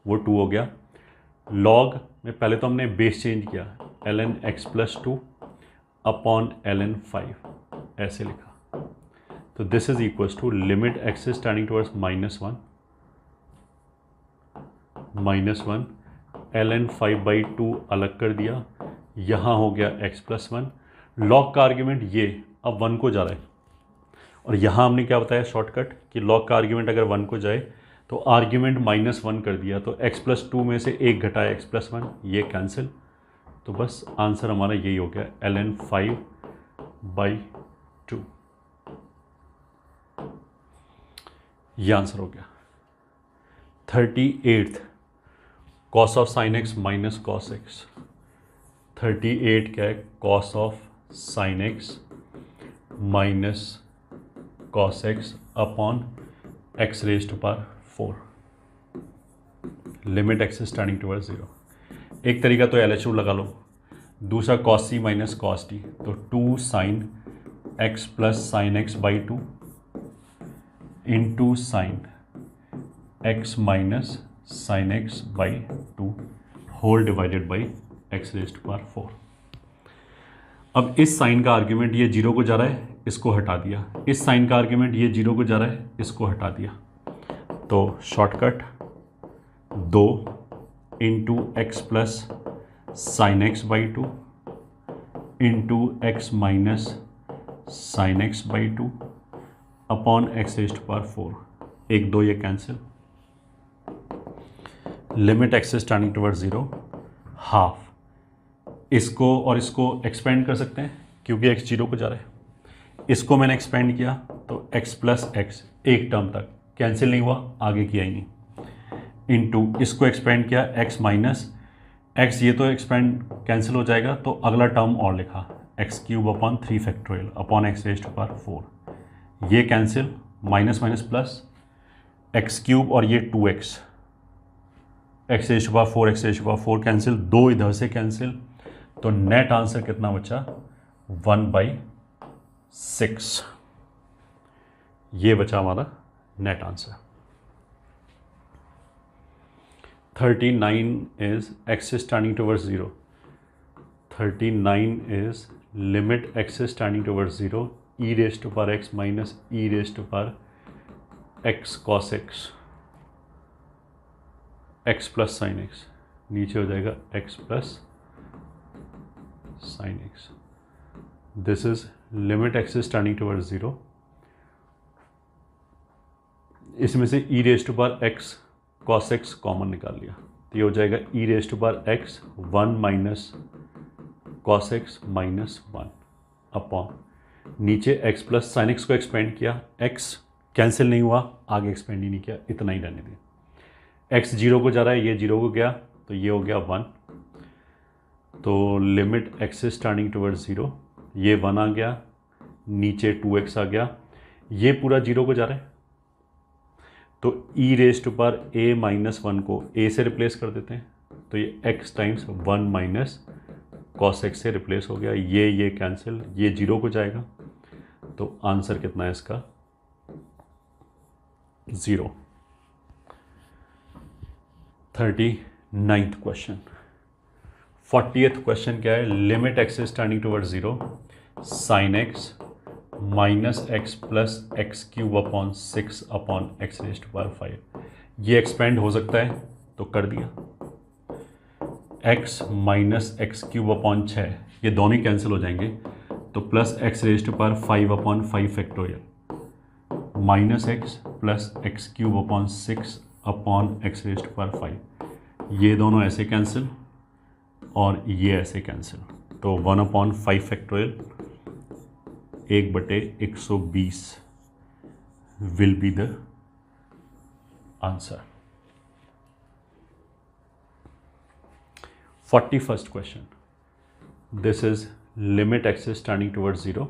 वो 2 हो गया। लॉग में पहले तो हमने बेस चेंज किया, ln x + 2 अपॉन ln 5 ऐसे लिखा, तो this is equal to limit x is turning towards -1 ln 5/2 अलग कर दिया, यहाँ हो गया x + 1, लॉग का आर्ग्यूमेंट ये अब 1 को जा रहा है, और यहाँ हमने क्या बताया शॉर्टकट कि लॉग का आर्ग्यूमेंट अगर 1 को जाए तो आर्ग्यूमेंट -1 कर दिया, तो x + 2 में से 1 घटाया x + 1, ये कैंसिल, तो बस आंसर हमारा यही हो गया ln 5/2, ये आंसर हो गया। 38 cos of sine x minus cos x, 38 क्या है, cos of sine x minus cos x upon x raise to power 4, limit x is turning towards 0। एक तरीका तो LHO लगा लो, दूसरा cos c minus cos t, तो 2 sine x plus sine x by 2 into sine x minus sine x by 2 whole divided by x raise to power 4। अब इस sign का argument ये 0 को जा रहा है, इसको हटा दिया, इस साइन का आर्ग्यूमेंट ये 0 को जा रहा है, इसको हटा दिया, तो shortcut 2 into x plus sine x by 2 into x minus sine x by 2 upon x raise to power 4, 1 2 ये cancel, limit x is turning towards 0 half, इसको और इसको एक्सपेंड कर सकते हैं क्योंकि x 0 को जा रहा है, इसको मैंने एक्सपेंड किया तो x प्लस एक्स एक टर्म तक कैंसिल नहीं हुआ, आगे किया ही नहीं, इंटू इसको एक्सपेंड किया x माइनस एक्स, ये तो एक्सपेंड कैंसिल हो जाएगा, तो अगला टर्म और लिखा x³ upon 3 factorial upon x raise to power 4, ये cancel, minus minus plus, x³ और ये 2x, x raise to power 4 x raise to power 4 cancel, 2 इधर से कैंसिल, तो नेट आंसर कितना बचा 1/6, ये बचा हमारा net answer. 39 is x is turning towards 0, 39 is limit x is turning towards 0 e raise to power x minus e raise to power x cos x, x plus sine x, नीचे हो जाएगा x plus sine x this is limit x is turning towards 0, इसमें से e raise to power x cos x common निकाल लिया, तो ये हो जाएगा ई raise to power x 1 minus cos x minus 1 upon नीचे x प्लस साइन एक्स को एक्सपेंड किया, x कैंसिल नहीं हुआ, आगे एक्सपेंड ही नहीं किया, इतना ही रहने दिया। x 0 को जा रहा है, ये 0 को गया, तो ये हो गया 1, तो limit x is turning towards 0, ये 1 आ गया, नीचे 2x आ गया, ये पूरा 0 को जा रहा है, तो e raise to power a minus 1 को a से रिप्लेस कर देते हैं, तो ये x times 1 minus cos x से रिप्लेस हो गया, ये कैंसिल, ये 0 को जाएगा, तो आंसर कितना है इसका 0। 39th question. 40th क्वेश्चन क्या है, limit x is turning towards 0 sine x minus x plus x cube upon 6 upon x raise to power 5, ये एक्सपेंड हो सकता है तो कर दिया, x minus x cube upon 6, ये दोनों ही कैंसिल हो जाएंगे, तो plus x raise to power 5 upon 5 factorial minus x plus x cube upon 6 upon x raise to power 5, ये दोनों ऐसे कैंसिल और ये ऐसे कैंसिल, तो 1 upon 5 factorial 1/120 will be the answer. 41st question. This is limit x is turning towards 0,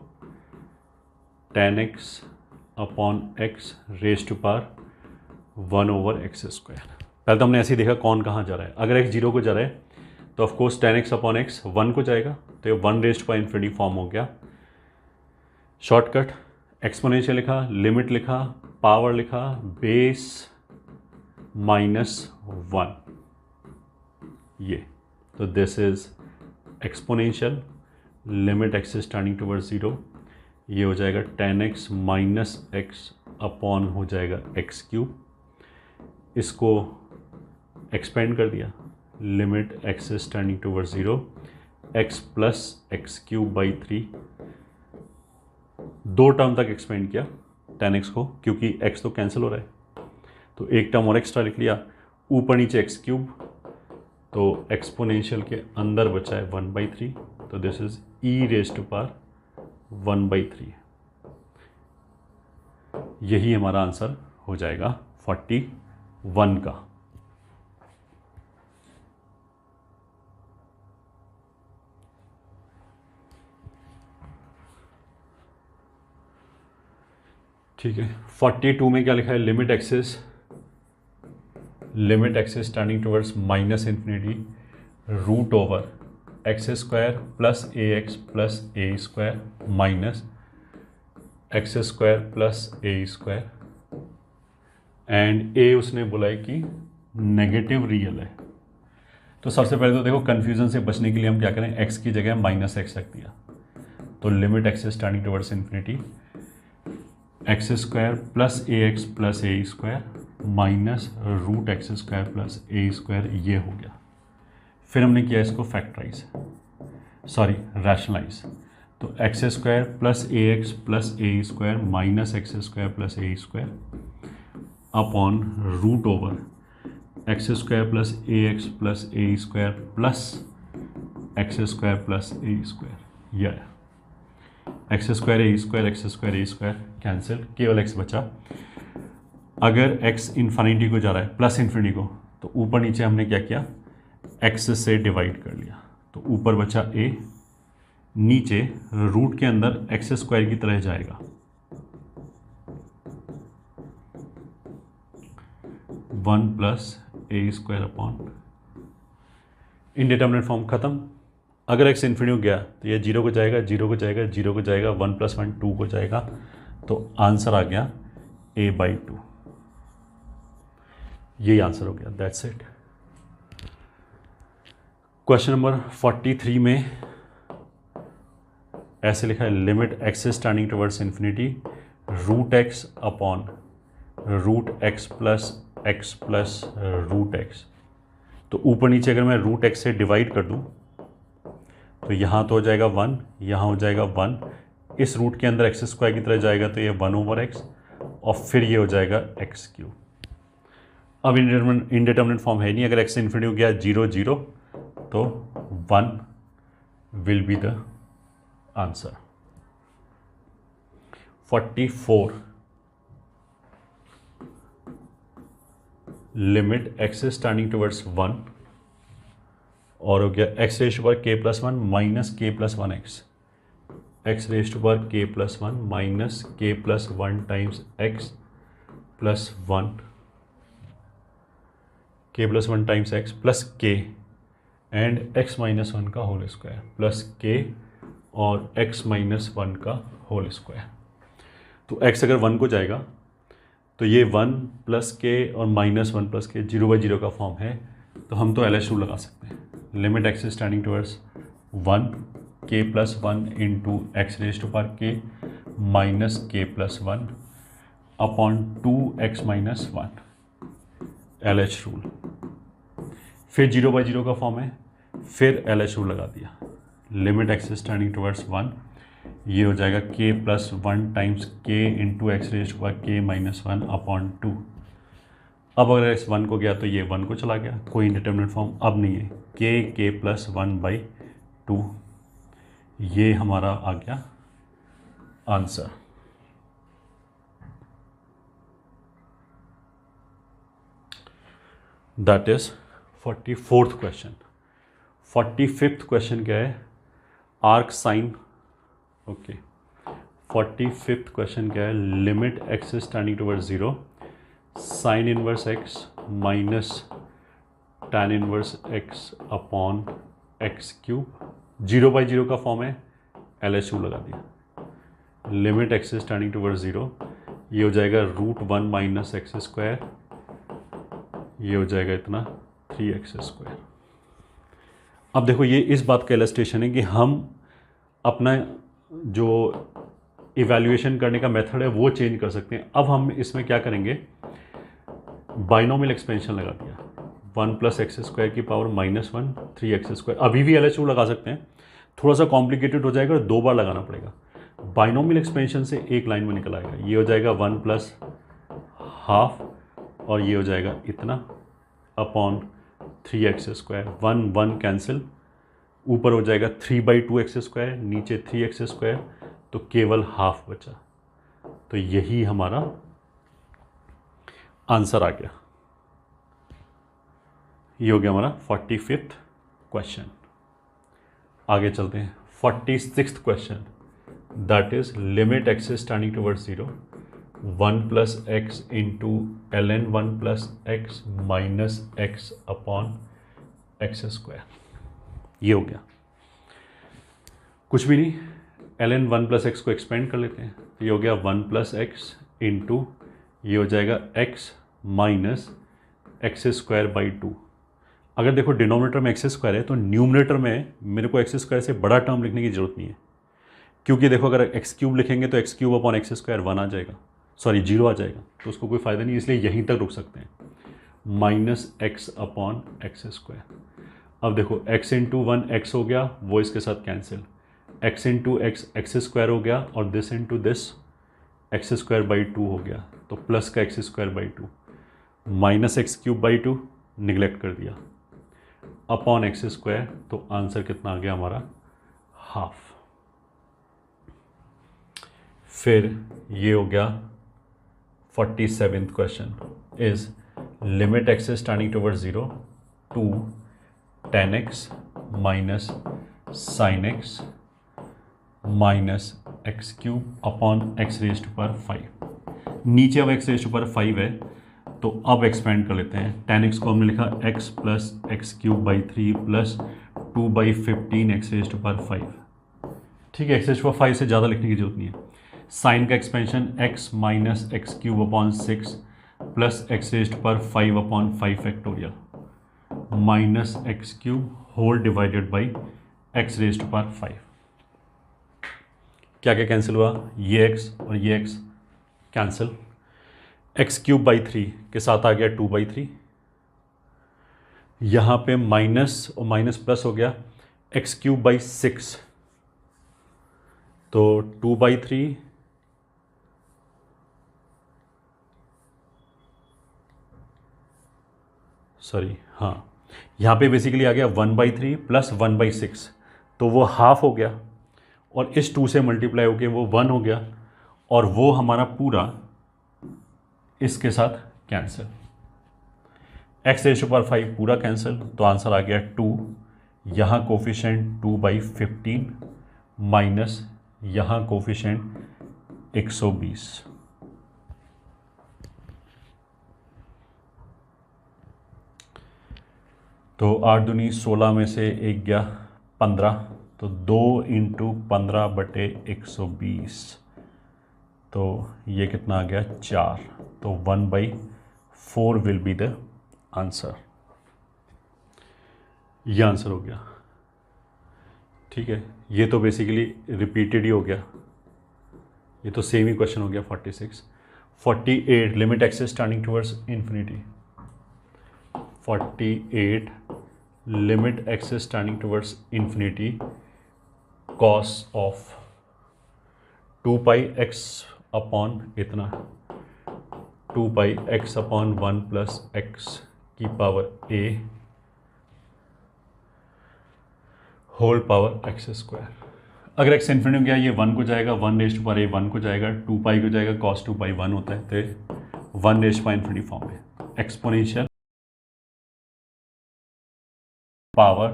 tan x upon x raised to power 1 over x square। पहले तो हमने ऐसे ही देखा कौन कहाँ जा रहा है, अगर x 0 को जा रहा है तो of course tan x upon x 1 को जाएगा, तो ये 1 रेज्ड पावर इन्फिनिटी फॉर्म हो गया। शॉर्टकट एक्सपोनेंशियल लिखा, लिमिट लिखा, पावर लिखा, बेस -1, ये, तो this is exponential limit x is turning towards 0, ये हो जाएगा tan x minus x upon हो जाएगा एक्स क्यूब, इसको एक्सपेंड कर दिया, limit x is turning towards 0 x plus x cube by 3, दो टर्म तक एक्सपेंड किया tan x को, क्योंकि x तो कैंसिल हो रहा है, तो एक टर्म और एक्स्ट्रा लिख लिया, ऊपर नीचे एक्स क्यूब, तो एक्सपोनेंशियल के अंदर बचा है 1/3, तो this is e raise to power 1/3, यही हमारा आंसर हो जाएगा 41 का। ठीक है, 42 में क्या लिखा है, limit x is turning towards minus infinity root over x square plus a x plus a square minus x square plus a square, and a उसने बोला है कि नेगेटिव रियल है। तो सबसे पहले तो देखो कन्फ्यूजन से बचने के लिए हम क्या करें, एक्स की जगह माइनस एक्स रख दिया, तो limit x is turning towards infinity x square plus a x plus a square minus root x square plus a square, ये हो गया। फिर हमने किया इसको फैक्टराइज, रैशनलाइज, तो x square plus a x plus a square minus x square plus a square upon root over x square plus a x plus a square plus x square plus a square, यह x square a square cancel, केवल x बचा। अगर x infinity को जा रहा है plus infinity को, तो ऊपर नीचे हमने क्या किया, एक्स से डिवाइड कर लिया, तो ऊपर बचा ए, नीचे रूट के अंदर एक्स स्क्वायर की तरह जाएगा, 1 plus a square upon indeterminate form खत्म। अगर एक्स इन्फिनिटी गया तो ये 0 को जाएगा, 0 को जाएगा, 0 को जाएगा, 1 + 1 2 को जाएगा, तो आंसर आ गया a/2, यही आंसर हो गया, दैट्स इट। क्वेश्चन नंबर 43 में ऐसे लिखा है, limit x is turning towards infinity root x upon root x plus root x, तो ऊपर नीचे अगर मैं रूट एक्स से डिवाइड कर दूं तो यहाँ तो हो जाएगा 1, यहाँ हो जाएगा 1, इस रूट के अंदर एक्स स्क्वायर की तरह जाएगा तो ये 1/x और फिर ये हो जाएगा x³। अब इनडिटर्मिनेट फॉर्म है नहीं, अगर x इन्फिनिटी हो गया 0 0 तो 1 will be the answer. 44 limit x is turning towards 1 और हो गया x raise to power k+1 minus k+1x, x raise to power k+1 minus k+1 times x plus 1, k+1 times x plus k and x minus 1 का whole square plus k और x minus 1 का whole square. तो x अगर 1 को जाएगा तो ये 1 plus के और माइनस 1 प्लस के 0/0 का फॉर्म है, तो हम तो LH रूल लगा सकते हैं। Limit x is turning towards 1 k+1 into x raise to power k minus k+1 upon 2x minus 1, LH rule. फिर 0/0 का फॉर्म है, फिर LH रूल लगा दिया। Limit x is turning towards 1, ये हो जाएगा k+1 times k into x raise to power k minus 1 upon 2। अब अगर x 1 को गया तो ये 1 को चला गया, कोई इंडिटरमिनेट फॉर्म अब नहीं है, k+1/2, ये हमारा आ गया answer. That is 44th question. 45th question क्या है, arc sine. Okay 45th question क्या है, limit x is turning towards 0 sine inverse x minus tan inverse x upon x³। 0/0 का फॉर्म है, LH रूल लगा दिया। Limit x is turning towards 0, ये हो जाएगा √1 माइनस x², ये हो जाएगा इतना 3x²। अब देखो ये इस बात का इलस्ट्रेशन है कि हम अपना जो इवैल्यूएशन करने का मेथड है वो चेंज कर सकते हैं। अब हम इसमें क्या करेंगे, बाइनोमियल एक्सपेंशन लगा दिया, 1 + x² की पावर -1 3x²। अभी भी LH रूल लगा सकते हैं, थोड़ा सा कॉम्प्लिकेटेड हो जाएगा और 2 बार लगाना पड़ेगा। बाइनोमियल एक्सपेंशन से एक लाइन में निकल आएगा, ये हो जाएगा 1 + ½ और ये हो जाएगा इतना अपॉन 3x²। 1 1 कैंसिल, ऊपर हो जाएगा 3/2x², नीचे 3x², तो केवल ½ बचा। तो यही हमारा आंसर आ गया। ये हो गया हमारा 45th क्वेश्चन। आगे चलते हैं 46th question, that is limit x is turning towards 0 1 + x into ln 1 + x minus x upon x²। ये हो गया, कुछ भी नहीं, ln 1 + x को एक्सपेंड कर लेते हैं, तो ये हो गया 1 + x इंटू ये हो जाएगा x माइनस x²/2। अगर देखो डिनोमिनेटर में x² है तो न्यूमरेटर में मेरे को x² से बड़ा टर्म लिखने की जरूरत नहीं है, क्योंकि देखो अगर x³ लिखेंगे तो x³ अपॉन x² 1 आ जाएगा, सॉरी 0 आ जाएगा, तो उसको कोई फ़ायदा नहीं, इसलिए यहीं तक रुक सकते हैं, माइनस x अपॉन x²। अब देखो x इंटू 1 x हो गया, वो इसके साथ cancel, x into x x² हो गया और दिस इंटू दिस x²/2 हो गया, तो प्लस का x²/2 माइनस x³/2 निगलेक्ट कर दिया अपॉन x², तो आंसर कितना आ गया हमारा, ½ फिर ये हो गया 47th question is limit x is turning towards 0 2 tan x minus sin x minus x³ upon x raise to power 5। नीचे अब x रेज़ टू पावर 5 है, तो अब एक्सपेंड कर लेते हैं। tan x को हमने लिखा x plus x³/3 plus 2/15 x raise to power 5। ठीक है, x रेज़ टू पावर 5 से ज़्यादा लिखने की जरूरत नहीं है। साइन का expansion x minus x³ upon 6 plus x raise to power 5 upon 5 factorial minus x³ whole divided by x raise to power 5। क्या क्या कैंसिल हुआ, ये x और ये x कैंसिल, x³/3 के साथ आ गया 2/3, यहाँ पे माइनस और माइनस प्लस हो गया, x³/6, तो 2/3 सॉरी हाँ, यहाँ पे बेसिकली आ गया 1/3 प्लस 1/6, तो वो हाफ हो गया और इस 2 से मल्टीप्लाई होके वो 1 हो गया और वो हमारा पूरा इसके साथ कैंसिल, x⁵5 पूरा कैंसिल, तो आंसर आ गया 2। यहाँ कोफिशेंट 2/15 माइनस यहाँ कोफिशेंट 120। तो 8 दूनी 16 में से 1 गया 15, तो 2 × 15/120, तो ये कितना आ गया 4, तो 1/4 विल बी द आंसर। ये आंसर हो गया। ठीक है, ये तो बेसिकली रिपीटेड ही हो गया, ये तो सेम ही क्वेश्चन हो गया। 46 48 limit x is turning towards infinity, 48 limit x is turning towards infinity cos of 2πx upon इतना 2πx अपॉन 1 + x की power a whole power x²। अगर x इन्फिनिटी गया ये 1 को जाएगा, 1 1 को जाएगा, 2π को जाएगा, cos 2π 1 होता है, तो 1 फॉर्म में exponential power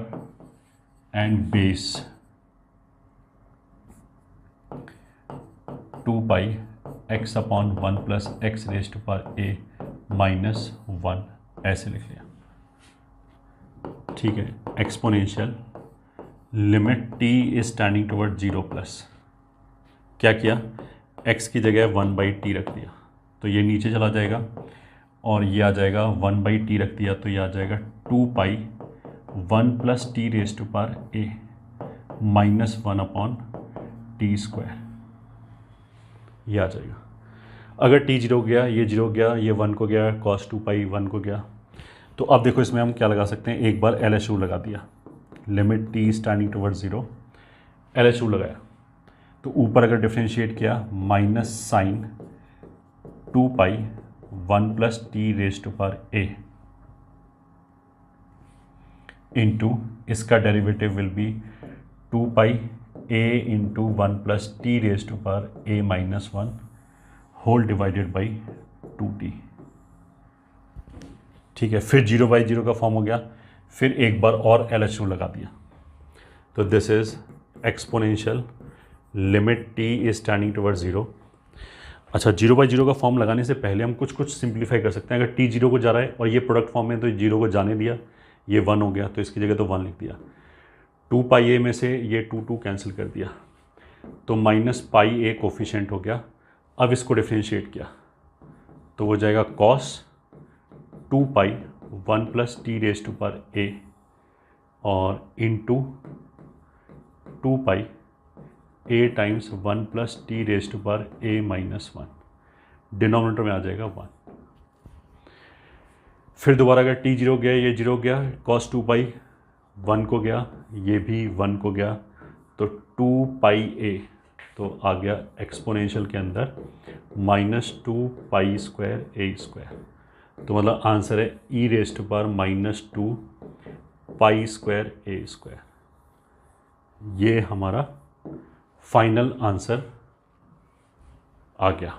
and base 2πx upon 1 + x⁻a -1 ऐसे लिख लिया। ठीक है, exponential limit t is tending toward 0+, क्या किया, x की जगह 1/t रख दिया, तो ये नीचे चला जाएगा और ये आ जाएगा 1/t रख दिया, तो ये आ जाएगा 2π 1 + t⁻a -1 अपॉन t², ये आ जाएगा। अगर t 0 गया, ये 0 गया, ये 1 को गया, cos 2π 1 को गया, तो अब देखो इसमें हम क्या लगा सकते हैं, एक बार LH रूल लगा दिया, limit t standing toward 0, LH rule लगाया, तो ऊपर अगर डिफ्रेंशिएट किया माइनस साइन 2π 1 + t⁻a इंटू इसका derivative will be 2π a × 1 + t⁻a -1 whole divided by 2t। ठीक है, फिर 0/0 का फॉर्म हो गया, फिर एक बार और LH रूल लगा दिया, तो this is exponential limit t is standing toward 0। अच्छा, 0/0 का फॉर्म लगाने से पहले हम कुछ सिंप्लीफाई कर सकते हैं। अगर t 0 को जा रहा है और ये प्रोडक्ट फॉर्म में, तो 0 को जाने दिया, ये 1 हो गया, तो इसकी जगह तो 1 लिख दिया। 2πa में से ये 2 कैंसिल कर दिया, तो -πa कोफिशिएंट हो गया। अब इसको डिफ्रेंशिएट किया तो वो जाएगा cos 2π 1 + t⁻a और इंटू 2π a × 1 + t⁻a -1, डिनोमिनेटर में आ जाएगा 1। फिर दोबारा अगर t 0 गया, ये 0 गया, cos 2π 1 को गया, ये भी 1 को गया, तो 2πa, तो आ गया एक्सपोनेंशियल के अंदर -2π²a², तो मतलब आंसर है e⁻²a²। ये हमारा फाइनल आंसर आ गया।